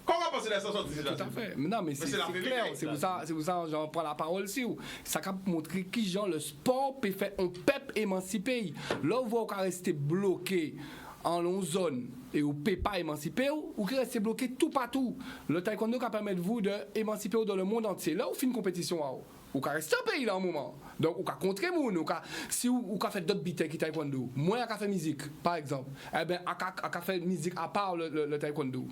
Comment penser à ça sortir Tout à fait. Mais non, mais c'est la vérité. clair. C'est pour ça que j'en prends la parole aussi. Ça peut montrer qui genre le sport peut faire un peuple émancipé. Là, vous voyez qu'on rester bloqué en long zone et vous ne pouvez pas émanciper ou qui reste bloqué tout partout. Le taekwondo qui permet de vous d'émanciper dans le monde entier. Là, vous faites une compétition à vous. Ou qu'à rester un pays là un moment. Donc, ou qu'à contrer moun, si ou qu'à faire d'autres bitailles qui taekwondo. Moi, à faire musique, par exemple. Eh bien, à faire musique à part le taekwondo.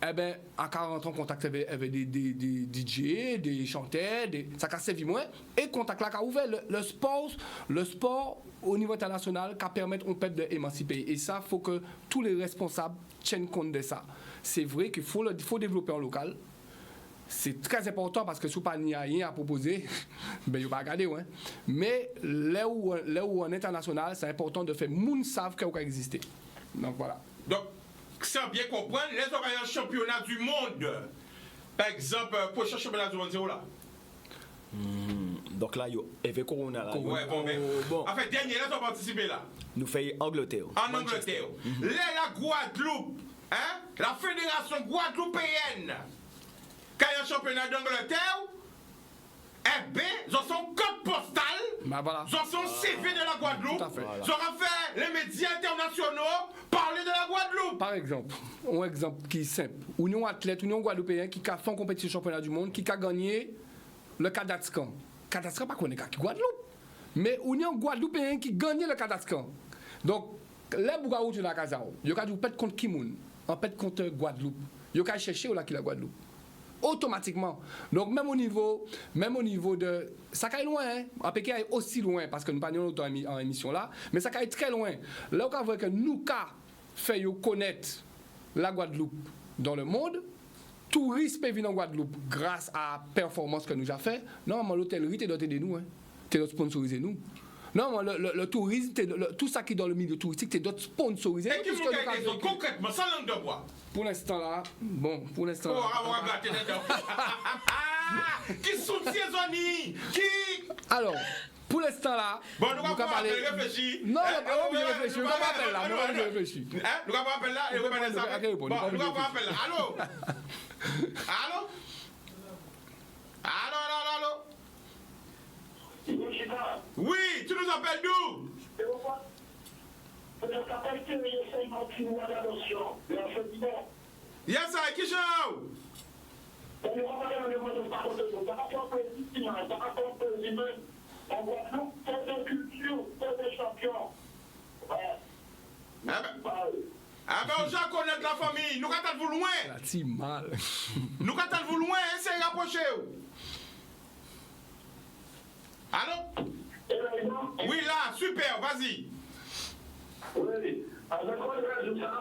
Eh bien, à rentrer en contact avec des DJ, des chanteurs, ça a servi moins. Et contact là qui a ouvert le sport au niveau international qui permet au peuple d'émanciper. Et ça, il faut que tous les responsables tiennent compte de ça. C'est vrai qu'il faut développer en local. C'est très important parce que si vous n'avez rien à proposer, ben, vous ne pas regarder. Ouais. Mais là où en international, c'est important de faire moun savent que vous existez. Donc voilà. Donc, sans bien comprendre, les autres championnats du monde, par exemple, prochain championnat du monde, c'est où là? Donc là, il y a Corona là. Ouais, bon, mais. Bon. En fait, dernier, là, on participer là. Nous faisons Angleterre. En Angleterre. La Guadeloupe, hein? La fédération guadeloupéenne, quand il y a un championnat d'Angleterre, eh bien, ils ont son code postal, Ben voilà. ils ont son CV de la Guadeloupe, Tout à fait. ils auront fait les médias internationaux parler de la Guadeloupe. Par exemple, un exemple qui est simple. Ou un athlète, ou un Guadeloupéen qui a fait une compétition championnat du monde, qui a gagné le Kadatskan. Kadatskan, pas qu'on est qu'à Guadeloupe. Mais ou un Guadeloupéen qui a gagné le Kadatskan. Donc, là, vous avez de la casa. Vous avez pète contre Kimoun, en pète contre Guadeloupe. Vous avez cherché où là qui la Guadeloupe. Automatiquement. Donc, même au niveau de. Ça va loin, hein. En Pékin, est aussi loin, parce que nous parlons longtemps en émission là, mais ça va très loin. Là, on voit que nous, fait connaître la Guadeloupe dans le monde, touristes peuvent venir en Guadeloupe grâce à la performance que nous avons fait. Normalement, l'hôtellerie, t'es doté de nous, hein. T'es sponsorisé nous. Non, le tourisme, tout ça qui est dans le milieu touristique, t'es d'autres sponsorisé. Et qui vous gagne concrètement, sans langue de bois? Pour l'instant là, Oh, on va gratter dedans. Qui soutient Zoni? Qui? alors, pour l'instant là, Bon, nous allons parler, réfléchir. Non, on va réfléchir, on va appeler là, on va réfléchir. Nous allons appeler là et on va ça. Bon, nous allons appeler là. Allô? Allô? Allô? Oui, tu nous appelles d'où? Yes, I qui show? Ah ben, on va connaître la famille. Nous quand vous loin. La ti mal. Nous quand vous loin, essayez de rapprocher. Allô? Oui, là, super, vas-y. Oui, avec quoi je suis à la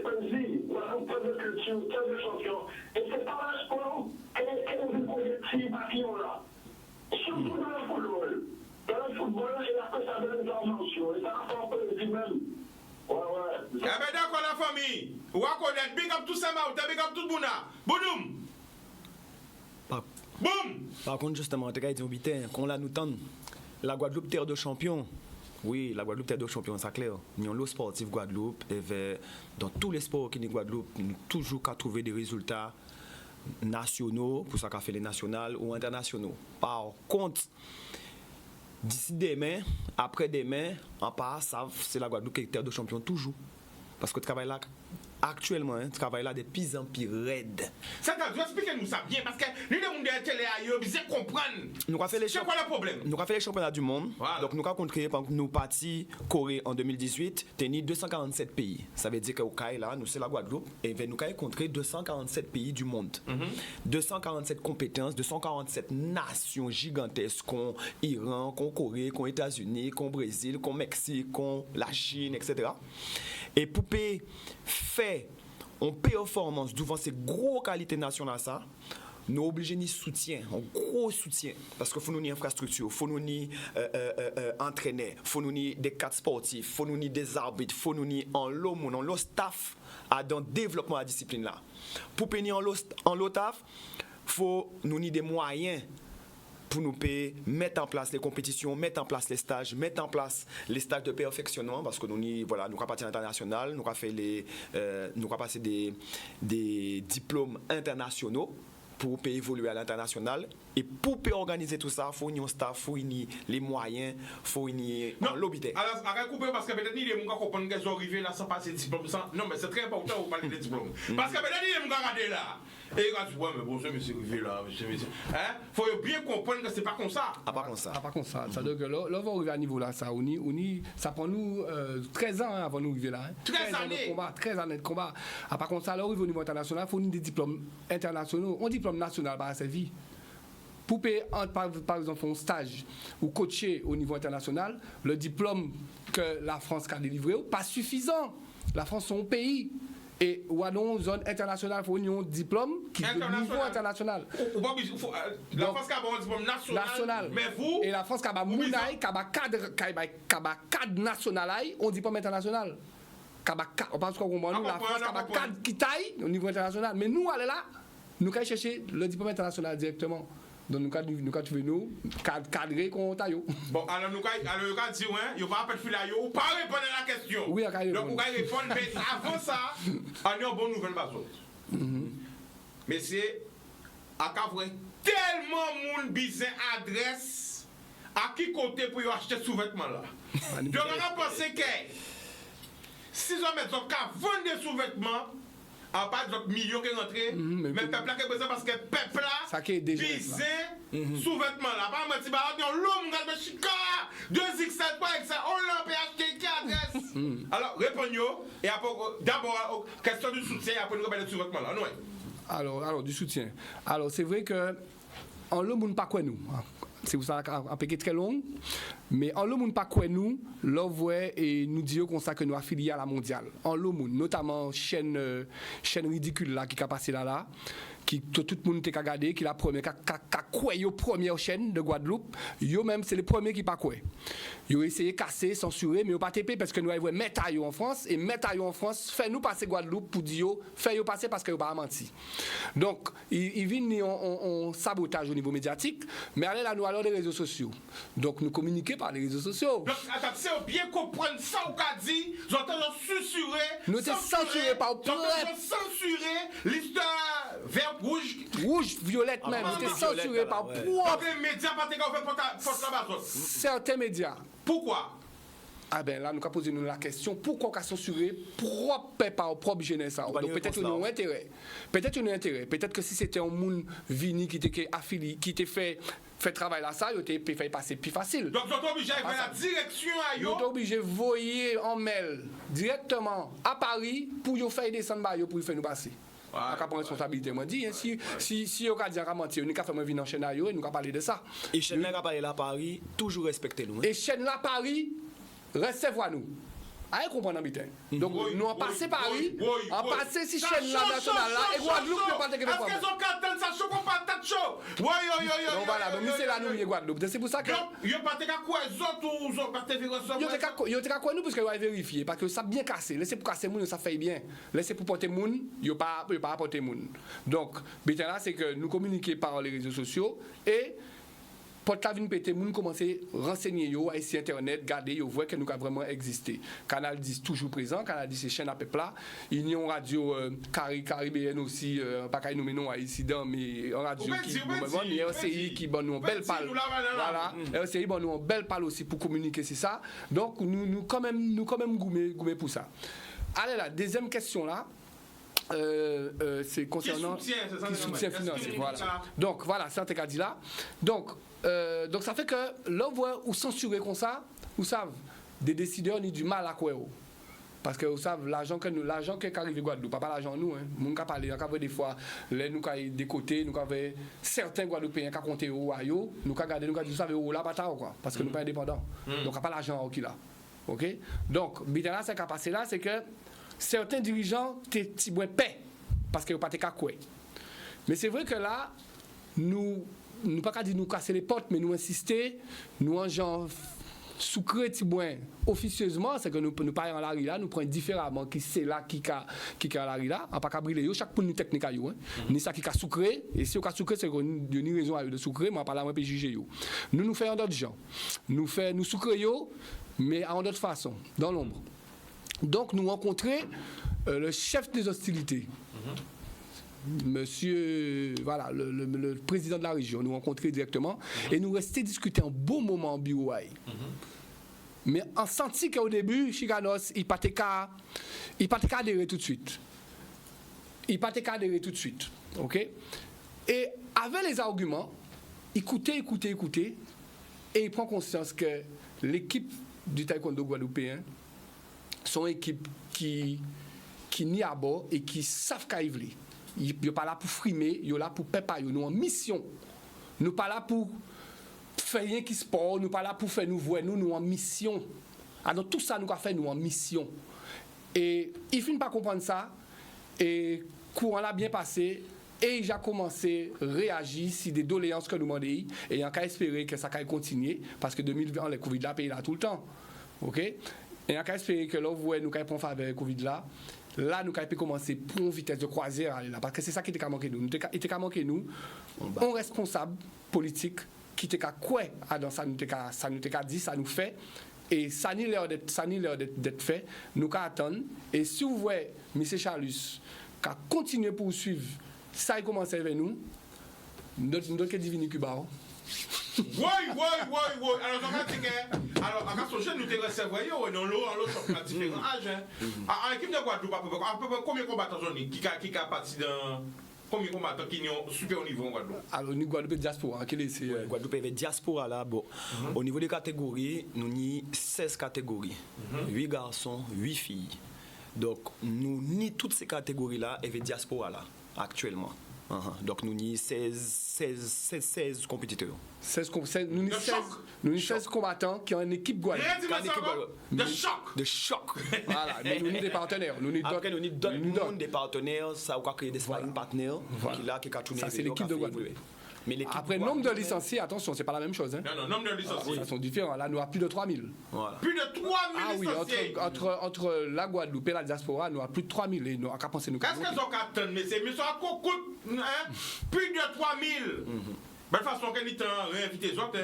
poésie, ou à un peu de culture, tel de champion. Et c'est par là que vous posez ces papillons-là. Surtout dans le football. Dans le football, il y a que ça donne une dimension. Et ça rapporte poésie même. Ouais. Eh ben d'accord la famille. Ou à connaître, big up tout ça, big up tout le monde. Boudoum. Boum. Par contre, justement, tu as dit qu'on l'a nous tend. La Guadeloupe, terre de champion. Oui, la Guadeloupe, terre de champion, c'est clair. Nous avons le sportif Guadeloupe. Et dans tous les sports qui sont Guadeloupe, nous avons toujours qu'à trouver des résultats nationaux, pour ça qu'on fait les nationales ou internationaux. Par contre, d'ici demain, après demain, en passe, c'est la Guadeloupe qui est terre de champion toujours. Parce que le travail là, actuellement, le travail là de plus en plus raide. Ça t'a expliquez-nous ça bien, parce que nous, les gens de télé ailleurs, ils comprennent. Nous avons fait les c'est quoi le problème? Nous avons fait les championnats du monde. Voilà. Donc nous avons contré, par exemple, nous partis Corée en 2018, tenus 247 pays. Ça veut dire qu'au CAI là, nous c'est la Guadeloupe, et nous avons contré 247 pays du monde. 247 compétences, 247 nations gigantesques, comme Iran, comme Corée, comme États-Unis, comme Brésil, comme Mexique, comme la Chine, etc. Et pour faire une performance devant ces gros qualités nationales, ça, nous sommes obligés de soutien, un gros soutien. Parce qu'il faut nous une infrastructure, il faut nous entraîneurs, il faut nous des cadres sportifs, il faut nous des arbitres, il faut nous en l'eau staff dans le développement de la discipline là. Pour payer en l'eau staff, il faut nous des moyens pour nous mettre en place les compétitions, mettre en place les stages, mettre en place les stages de perfectionnement, parce que nous avons parti à l'international, nous avons passé des diplômes internationaux pour évoluer à l'international. Et pour organiser tout ça, il faut un staff, il faut les moyens, il faut l'obité. Alors, arrête couper parce que peut-être les gens comprennent qu'ils sont arrivés là sans passer de diplôme. Non, mais c'est très important de parler de diplôme. Parce que peut-être les gens regardent là. Et ils disent, ouais, mais bon, ce monsieur arrivé là, monsieur. Il faut bien comprendre que c'est pas comme ça. Ah, pas comme ça. Ah, pas comme ça. C'est-à-dire que là, on va arriver à ce niveau-là, ça prend nous 13 ans avant de nous arriver là. 13 années. 13 années de combat. Ah, par contre, ça, là, au niveau international, il faut des diplômes internationaux. On diplôme national par sa vie. Pour payer, par exemple, un stage ou coacher au niveau international, le diplôme que la France a délivré, pas suffisant. La France, c'est un pays. Et ou dans zone internationale, il faut un diplôme qui est au niveau international. La France a un diplôme national. Mais vous. Et la France a un cadre national, un diplôme international. On pense qu'on comprend. La France a un cadre qui taille au niveau international. Mais nous, allez là, nous allons chercher le diplôme international directement. Donc nous allons trouver nous cadrer qu'on taille. Bon, alors nous allons dire, il ne va pas faire la ou pas répondre à la question. Oui, on va répondre. Donc on va répondre, mais avant ça, on a une bonne nouvelle base. Mais c'est à Cavoué, tellement de monde besoin adresse à qui côté pour acheter sous-vêtements là. Donc on a pensé que si on met vendre des sous-vêtements, à part d'autres millions qui sont rentrés, mais le peuple là qui est besoin parce que le peuple là vise sous-vêtements là. Par exemple, si on a l'homme qui a chica, 2x7 par exemple, on l'a acheté qui adresse. Alors, répondez-nous, et après, d'abord, question du soutien, et après nous reparler de sous-vêtements là. Alors, du soutien. Alors, c'est vrai que en le monde pas quoi nous. C'est pour ça un paquet très long. Mais en le monde pas quoi nous, l'envoie et nous dit qu'on ça que nous affiliés à la mondiale. En le monde, notamment chaîne ridicule là qui a passé là. Qui tout le monde a regardé, qui la première, qui a première chaîne de Guadeloupe, yo même c'est les premiers qui pas quoi. Yo essayé de casser, censurer, mais yo pas TP parce que nous avons mettre en France et mettre en France fait nous passer Guadeloupe pour dire fait yo passer parce que yo pas menti. Donc il vient en sabotage au niveau médiatique, mais allez là nous alors les réseaux sociaux. Donc nous communiquer par les réseaux sociaux. Donc attends, bien comprendre ça ou qu'a dit, j'entends censurer. Nous sommes censurés par censurer l'histoire vert rouge, violette même, c'était censuré par les médias pas te faire porte la base. Certains médias. Pourquoi? Ah ben là, nous avons posé la question, pourquoi on a censuré propre jeunesse? Donc peut-être nous avons intérêt. Peut-être que si c'était un monde vini qui était affilié, qui était fait travail là, ça, il était fait passer plus facile. Donc, vous êtes obligé de faire la direction à Vous êtes obligé de voyer en mail directement à Paris pour vous faire descendre pour faire nous passer. On a responsabilité, moi dit. Si on a dit à mentir, on a fait venir dans chaîne et nous avons parlé de ça. Et chaîne là parlé là Paris, toujours respectez nous. Et chaîne là Paris, recevez-nous. Allez comprendre bien. Donc nous en passé Paris, en passé si chaîne là nationale là et Guadeloupe ne pas te faire. Est-ce qu'ils ont qu'à ça chaud pas tête chaud? Oui. Donc voilà, donc c'est là nous Guadeloupe. C'est pour ça que yo pas te quoi les autres ou pas te faire yo te quoi nous parce que va vérifier parce que ça bien cassé. Laissez pour casser moun ça fait bien. Laissez pour porter moun, yo pas porter moun. Donc bien là c'est que nous communiquer par les réseaux sociaux et pour que vin pété moun commencer renseigner yo sur internet, garder yo voir que nous a vraiment existé. Canal 10 toujours présent, Canal 10 c'est chaîne à peuple là. Union Radio caribéenne aussi pas kay nous menon ici dans mais radio qui bon RCI qui bon nous belle parle. Voilà, RCI bon nous belle parle aussi pour communiquer c'est ça. Donc nous quand même goumer pour ça. Allez là, deuxième question là. C'est concernant qui soutient financier. Voilà. Donc voilà, ça t'es dit là. Donc ça fait que là où censurer comme ça, vous savez, des décideurs ont du mal à quoi. Parce que vous savez, l'argent qui arrive à Guadeloupe, pas l'argent nous. Nous avons parlé, des fois, nous avons des côtés, nous avons certains Guadeloupéens qui ont compté au Ayo, nous avons gardé, nous avons dit, vous savez, là, quoi, parce que nous ne sommes pas indépendants. Donc, on n'a pas l'argent au là. OK? Donc, là, ce qui a passé là, c'est que certains dirigeants t'es paix parce qu'ils n'ont pas de quoi. Mais c'est vrai que là, nous pas qu'à dire nous casser les portes, mais nous insister, nous en genre sucré officieusement, c'est que nous parlons en la là, nous prenons différemment qui c'est là qui a la là, on pas qu'à briller chaque pour nous technique à yo, ni ça qui a sucré et si on a sucré c'est qu'on a une raison de sucrer, mais on pas là on peut juger yo. Nous faisons d'autres gens. Nous sucrer yo mais en d'autres façons, dans l'ombre. Donc nous rencontrons le chef des hostilités. Monsieur, voilà, le président de la région, nous rencontrer directement et nous rester discuter un bon moment en bureau. Mais on sentit qu'au début, Chicanos, il pas qu'à adhérer tout de suite. OK? Et avec les arguments, écoutez, et il prend conscience que l'équipe du taekwondo guadeloupéen sont une équipe qui n'y a bord et qui savent qu'à Ivry. Ils ne sont pas là pour frimer, ils sont là pour préparer. Nous en mission. Nous ne sommes pas là pour faire rien qui sport, nous ne sommes pas là pour faire nous voir, nous en mission. Alors tout ça, nous avons fait nous en mission. Et ils ne finissent pas comprendre ça. Et le courant l'a bien passé. Et il a commencé à réagir sur des doléances que nous demandons. Et il y a qu'à espérer que ça va continuer. Parce que 2020, le Covid là, pays là tout le temps. OK? Et il y a qu'à espérer que là, vous voyez, nous allons prendre faveur avec le Covid là. Là, nous allons commencer pour une vitesse de croisière. Parce que c'est ça qui était manqué nous. Il était manqué nous, un responsable politique qui était quoi dans ça nous dit, ça nous fait. Et ça n'y l'air d'être fait. Nous allons attendre. Et si vous voyez M. Charlus qui a continué pour suivre, ça a commencé avec nous, notre que divini Cuba. Oui. Alors, à ce jeune, nous te recevons dans l'eau, à différents âges. En équipe de Guadeloupe, à peu près combien de combattants qui a parti dans. Combien de combattants qui sont super au niveau en Guadeloupe? Alors, nous, Guadeloupe diaspora, quel est ce. Guadeloupe est diaspora là. Bon. Au niveau des catégories, nous avons 16 catégories. 8 garçons, 8 filles. Donc, nous ni toutes ces catégories là, et diaspora là, actuellement. Donc nous avons 16 compétiteurs. Nous avons 16 combattants qui ont une équipe Guadeloupe. De choc. Voilà, mais nous avons des partenaires. Après nous avons des partenaires, ça va créer des sparring partners qui tourner. Ça c'est l'équipe de Guadeloupe. Mais après, nombre de licenciés, attention, c'est pas la même chose. Hein. Non, nombre de licenciés. Ils sont différents. Là, nous avons plus de 3000. Voilà. Plus de 3000 licenciés. Entre la Guadeloupe et la diaspora, nous avons plus de 3000. Et nous avons qu'à penser nous. Qu'est-ce qu'ils ont qu'à attendre, messieurs? Mais ça coûte plus de 3000. De toute façon, qu'elle est réinvité les autres.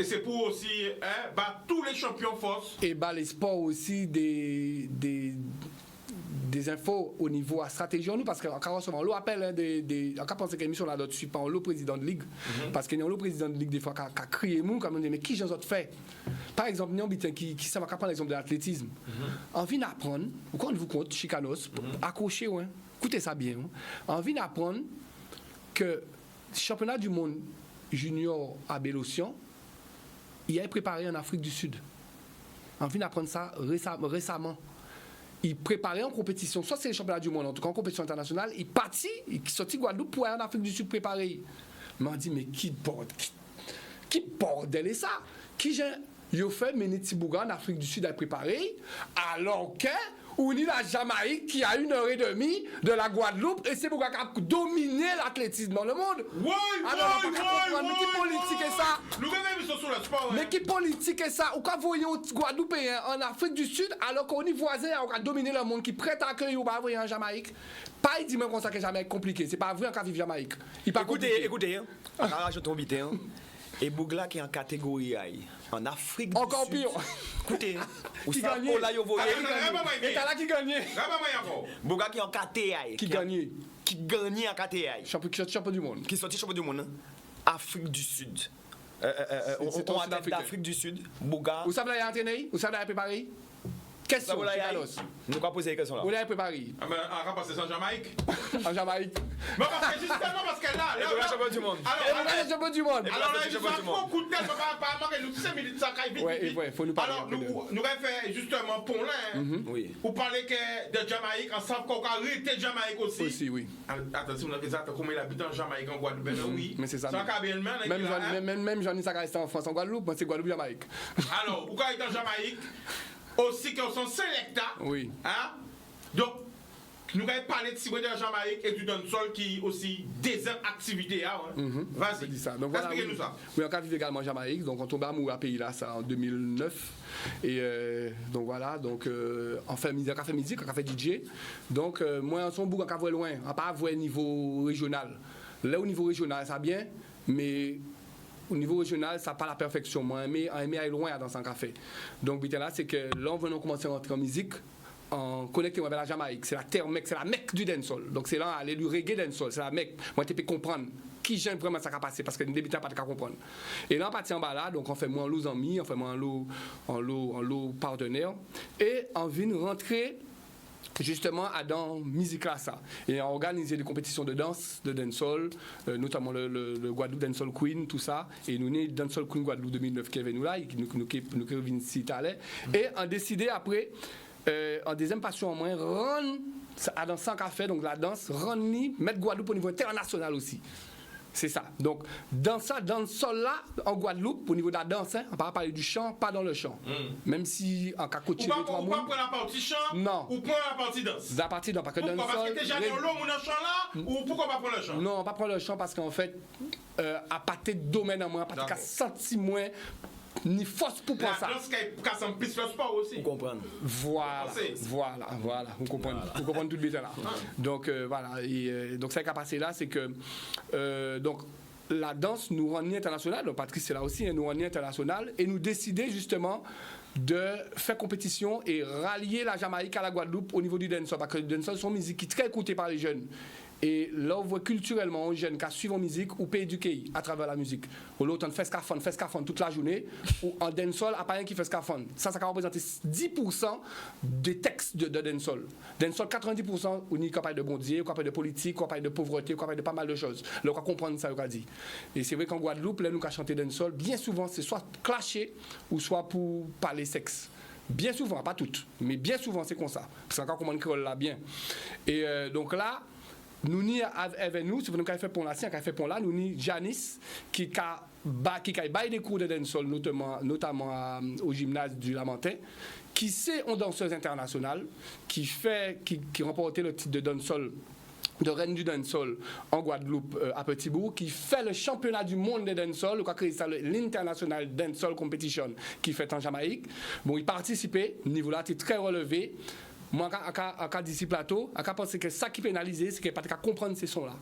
Et c'est pour aussi tous les champions force. Et les sports aussi des des infos au niveau à stratégie en nous, parce qu'en cas souvent, on appelle en cas penser que l'émission là d'autres suit pas le président de ligue, parce qu'il y a le président de ligue des fois qui a crié mou comme on dit mais qui j'en autres fait. Par exemple, nous qui ça va prendre l'exemple de l'athlétisme. Envie d'apprendre, vous rendez-vous compte chicanos, accrochez ouais. Écoutez ça bien. Envie d'apprendre que championnat du monde junior à Bélocian, il est préparé en Afrique du Sud. Envie d'apprendre ça récemment. Il préparait en compétition, soit c'est le championnat du monde, en tout cas en compétition internationale, il partit, il sortit Guadeloupe pour aller en Afrique du Sud préparer. Mais on dit, mais qui bordel est ça? Qui j'ai fait mener Tibouga en Afrique du Sud à préparer, alors que on est la Jamaïque qui a 1h30 de la Guadeloupe et c'est Bouga qui a dominé l'athlétisme dans le monde. Oui, mais qui politique est ça? Nous revenons sur le sport. Mais qui politique est ça? Ou quand voyons Guadeloupéen en Afrique du Sud, alors qu'on est voisin, on a dominé le monde, qui prête à accueillir ou pas voyez en Jamaïque. Pas il dit même comme ça que Jamaïque compliqué. C'est pas vrai en cas vivre Jamaïque. Écoutez, je tombe vite. Et Bougla qui est en catégorie A, en Afrique du encore Sud. Pire. Écoutez, qui gagnait? Et t'as là qui gagnait? Bougla qui est en KTA. Qui gagnait? Qui gagnait en KTA. Champion du monde. Qui sorti champion du monde. Afrique du Sud. On a d'Afrique du Sud. Bougla. Vous savez là, il y a entraîné? Vous savez là, il a préparé? Question, nous allons poser des questions là. Vous l'avez préparé? Ah ben, on va passer en Jamaïque. En Jamaïque. Mais parce que justement, parce que là, le champion du monde. Alors là, champion du monde. Alors là, il faut un coup de tête, pas manquer nous 5 minutes, ça caille vite. Ouais, faut nous parler. Alors, nous avons fait justement pour là, Oui. vous parlez que de Jamaïque, on sait qu'on a arrêté Jamaïque aussi. Aussi, oui. Attention, vous avez dit combien il habite en Jamaïque, en Guadeloupe, oui. Mais c'est ça. Même Jean-Nic, ça reste en France, en Guadeloupe, moi c'est Guadeloupe, Jamaïque. Alors, vous avez été en Jamaïque, aussi qu'on sont sélecteurs. Oui. Hein? Donc, nous avons parlé de Siboué de Jamaïque et du Dancehall qui aussi des activités. Vas-y. Donc voilà, expliquez-nous ça. Oui, on a vécu également en Jamaïque, donc on tombe amoureux à pays là, ça en 2009. Et donc voilà, donc on fait musique, on fait DJ. Donc moi, on son bout, on va loin, on va pas voir niveau régional. Là, au niveau régional, ça bien, mais au niveau régional, ça n'a pas la perfection. Moi, on aime aller loin dans son café. Donc, là, c'est que là, on venait commencer à rentrer en musique, en connectant avec la Jamaïque. C'est la terre mec, c'est la mecque du dancehall. Donc, c'est là, aller du reggae dancehall, c'est la mecque. Moi, tu peux comprendre qui j'aime vraiment ça qui a passé parce que les débutants pas de comprendre. Et là, on partit en bas là, donc on fait moins en lot amis, on fait moins en lot partenaire. Et on vient rentrer justement dans musique là ça et on organisait des compétitions de danse de dancehall notamment le Guadeloupe Dancehall Queen tout ça et nous né Dancehall Queen Guadeloupe 2009 qui est venu là et qui nous venu ici et on décidé après en deuxième passion en moins rendre à dans 100 cafés donc la danse rendre mettre Guadeloupe au niveau international aussi. C'est ça. Donc, dans le sol là, en Guadeloupe, au niveau de la danse, on ne va pas parler du chant, pas dans le chant. Même si en cas de coaching, ou pas prendre la partie chant, non. Ou prendre la partie danse. La partie danse, parce que dans le sol. Parce que déjà dans l'eau, mon chant là, ou pourquoi pas prendre le chant? Non, on va pas prendre le chant parce qu'en fait, à partir de domaine en moins, à partir de senti moins, ni force pour prendre ça. La danse qui a son piste le sport aussi. Vous comprenez. Voilà. Vous comprenez. Vous comprenez tout le bêta là. Donc, voilà. Et, donc, ce qui a passé là, c'est que. Donc, la danse nous rend ni international. Donc, Patrice, c'est là aussi, nous rend ni international. Et nous décider justement de faire compétition et rallier la Jamaïque à la Guadeloupe au niveau du dancehall. Parce que le dancehall, c'est une musique qui est très écoutée par les jeunes. Et là, on voit culturellement un jeune qui suit en musique ou peut éduquer à travers la musique. Ou l'autre, on fait scaphandre toute la journée, ou en dancehall, à pas rien qui fait scaphandre. Ça va représenter 10% des textes de dancehall. Dancehall, 90%, on est capable de bondier, capable de politique, capable de pauvreté, capable de pas mal de choses. Là, on va comprendre ça, on va dire. Et c'est vrai qu'en Guadeloupe, là, nous, quand chanter dancehall, bien souvent, c'est soit clashé ou soit pour parler sexe. Bien souvent, pas toutes, mais bien souvent, c'est comme ça. Parce qu'on comprend que là bien. Et donc là, nous ni avec nous, si vous avez fait pour là, si on a fait pour là, nous ni Janice qui a baillé des cours de dancehall notamment au gymnase du Lamentin, qui c'est une danseuse internationale, qui remportait le titre de dancehall, de reine du dancehall en Guadeloupe à Petit-Bourg, qui fait le championnat du monde de dancehall, ou créé ça l'International Dancehall Competition, qui fait en Jamaïque. Bon, il participait, niveau là, c'est très relevé. Moi, à d'ici plateau, à penser que ça qui pénalise, c'est qu'il n'y a pas de comprendre ces sons-là.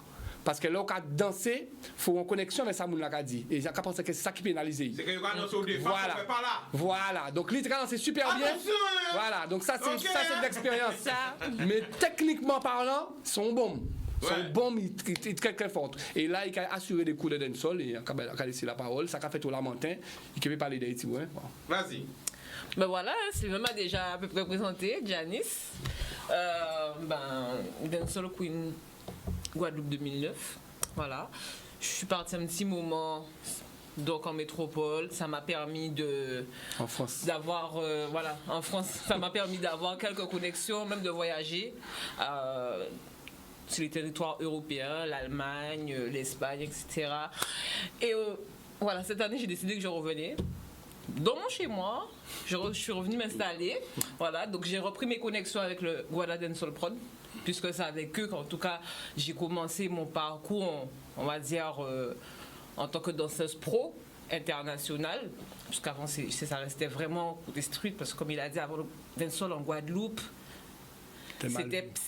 Parce que là, on a dansé, il faut une connexion avec ça, moun l'a dit. Et j'ai pensé que c'est ça qui pénalise. C'est que vous avez dansé au départ, Voilà. on fait pas là. Voilà. Donc, littéralement, c'est super bien. Attention, hein. Voilà. Donc, ça, c'est Ok, ça, c'est hein. de l'expérience. Mais techniquement parlant, son bombe. Son Ouais. bombe, il est très, très fort. Et là, il a assuré des coups de dancehall. Et il a laissé la parole. Ça a fait tout lamentin. Il peut parler d'Haïti. Ouais. Bon. Vas-y. Ben voilà, Sylvain m'a déjà à peu près présenté, Janice. Dancehall Queen Guadeloupe 2009. Voilà. Je suis partie un petit moment donc en métropole. Ça m'a permis En France. d'avoir, voilà, en France, ça m'a permis d'avoir quelques connexions, même de voyager sur les territoires européens, l'Allemagne, l'Espagne, etc. Et voilà, cette année, j'ai décidé que je revenais dans mon chez moi. Je suis revenue m'installer. Voilà, donc j'ai repris mes connexions avec le Guada Dancehall Prod, puisque c'est avec eux qu'en tout cas j'ai commencé mon parcours, on va dire, en tant que danseuse pro internationale, puisqu'avant ça restait vraiment côté street, parce que comme il a dit, avant le dancehall en Guadeloupe,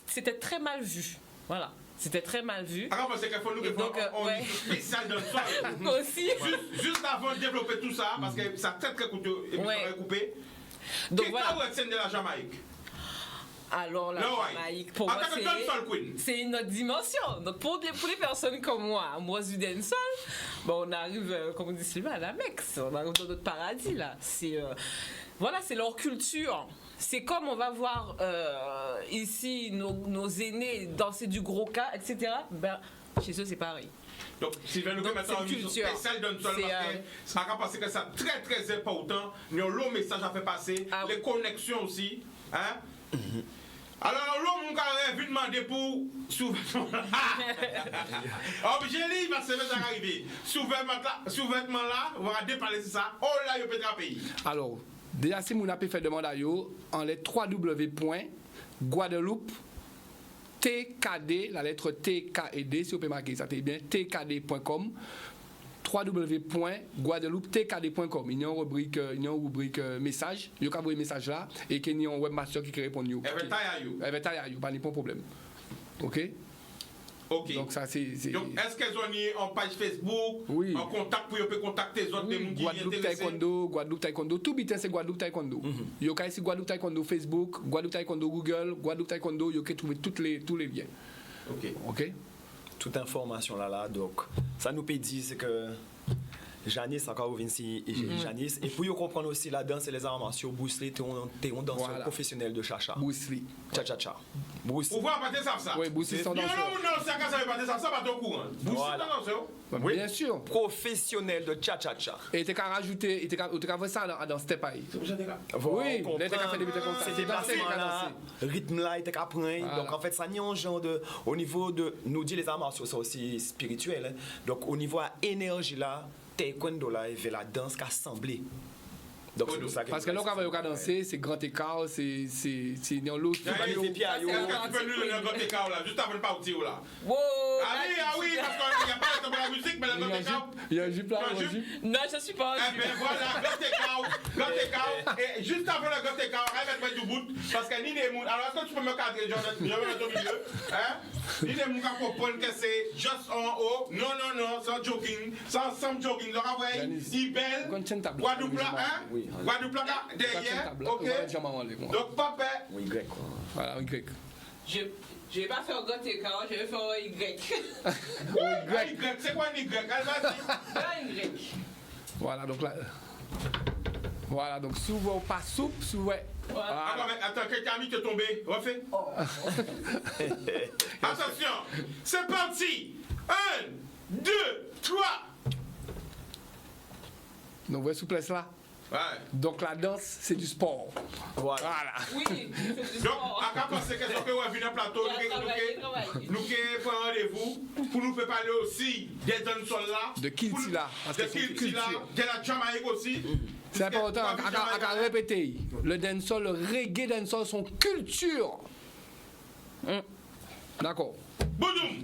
c'était très mal vu. Voilà. C'était très mal vu. Alors, parce qu'il faut nous on ouais. spécial dans le soir. Aussi. Juste avant de développer tout ça, parce que ça très très coûteux, et puis Ouais. ça va couper. Donc Qu'est-ce voilà. que tu de la Jamaïque? Alors la No way. Jamaïque, pour En moi, tant que dancehall queen. c'est une autre dimension. Donc pour les personnes comme moi du dancehall, bon, on arrive, comme on dit Sylvain, à la Mecque. On arrive dans notre paradis là. Voilà, c'est leur culture. C'est comme on va voir ici nos aînés danser du gros cas, etc. Ben, chez eux, c'est pareil. Donc, Sylvain, nous Donc, mettons c'est une émission culture. spéciale dancehall C'est, parce que ça va passer que ça très très important. Il y a un long message à faire passer, Ah les oui. connexions aussi. Hein? Alors, l'homme, mon carré, vu demander pour sous-vêtement là. Oh, j'ai lu, parce que ça va arriver. Sous-vêtement là, on va déparler ça. Oh là, il peut être un pays. Alors, déjà, si vous avez fait demande à yo, en les www.guadeloupe TKD, la lettre T, K et D, si vous pouvez marquer ça, c'est bien, tkd.com, www.guadeloupe.tkd.com. Il y a une rubrique message, il y a un message là, et il y a un webmaster qui répond. Elle va tailler à you. Elle va tailler à you, pas de problème. Ok? Ok. Donc, ça, c'est. Donc, est-ce qu'elles ont mis en page Facebook, Oui. en contact pour qu'ils contacter les autres Oui, des gens qui Guadeloupe intéressés? Taekwondo, tout bitin c'est Guadeloupe Taekwondo. Yo ka ici Guadeloupe Taekwondo Facebook, Guadeloupe Taekwondo Google, Guadeloupe Taekwondo, yo ka trouver tous les liens. Ok. OK? Toute information là, donc ça nous peut dire c'est que Janice encore Vinci et Janice et pour comprendre aussi la danse et les arts martiaux Bruce Lee t'es un danseur Voilà. professionnel de cha-cha. Bruce Lee. Cha-cha-cha. Bruce Pour voir, pas ça. Oui, Bruce Lee sont Non, danseurs. non, ça, ça veut pas dire ça, pas au courant. Vous, Voilà. c'est Bien sûr. Professionnel de cha-cha-cha. Et tu as rajouté, tu as fait ça dans Step High. Voilà, Oui, on là, tu as comprend. fait des bêtises comme ça. Ces C'est dansé, déplacements là, dansé. rythme là, il était qu'à prendre. Voilà. Donc en fait, ça n'y a un genre de. Au niveau de. Nous dit les arts martiaux, c'est aussi spirituel. Hein. Donc au niveau à énergie là, taekwondo là, il y avait la danse qui a semblé. Donc c'est pour ça Parce que là, quand on va danser, c'est grand écart, c'est dans l'autre. Est-ce que tu peux nous donner un grand écart là, juste avant de partir là? Wow, Ah oui, parce qu'il n'y a pas de la musique, mais le grand écart. Il y a un jupe là, Un un jupe. jupe. non, je suis pas. Eh bien voilà, grand écart. Et juste avant le grand écart, arrête du bout, parce que ni des mouns. Alors est-ce que tu peux me cadrer, je vais mettre au milieu? Hein? Ni des mouns qui comprennent que c'est juste en haut. Non, c'est jogging. C'est ensemble jogging. Le travail, il belle. Guadeloupe là, hein? Guadeloupe là, derrière. Ok. Donc, papa. Oui, grec. Quoi. Voilà, un grec. Je vais pas faire grand écart, je vais faire un Y. Y, c'est quoi un Y? Un Y. Voilà, donc là. Voilà, donc souvent pas soupe, souvent. Attends, attends, quelqu'un a mis te tomber. Refais. Attention, c'est parti. 1, 2, 3. Donc, vous voyez souplesse là? Ouais. Donc la danse, c'est du sport. Voilà. Oui, c'est du Donc, sport. à quand penser que ce que vous avez vu dans le plateau, Travailler. nous qui prenons rendez-vous pour nous faire parler aussi des danseuls là. De Kilti là, parce que De c'est une Kilti là, culture. de la Jamaïque aussi. C'est important à répéter. Le dancehall, le reggae dancehall, son culture. D'accord. Boudoum.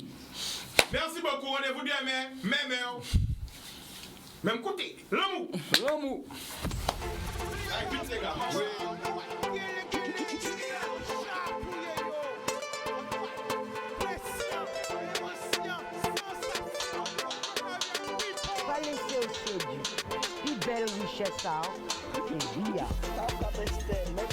Merci beaucoup, rendez-vous demain, même heure. Même côté, l'amour. L'amour. Allez, vite les gars, marchez. richesse ça, et bien. Ça, ça, président,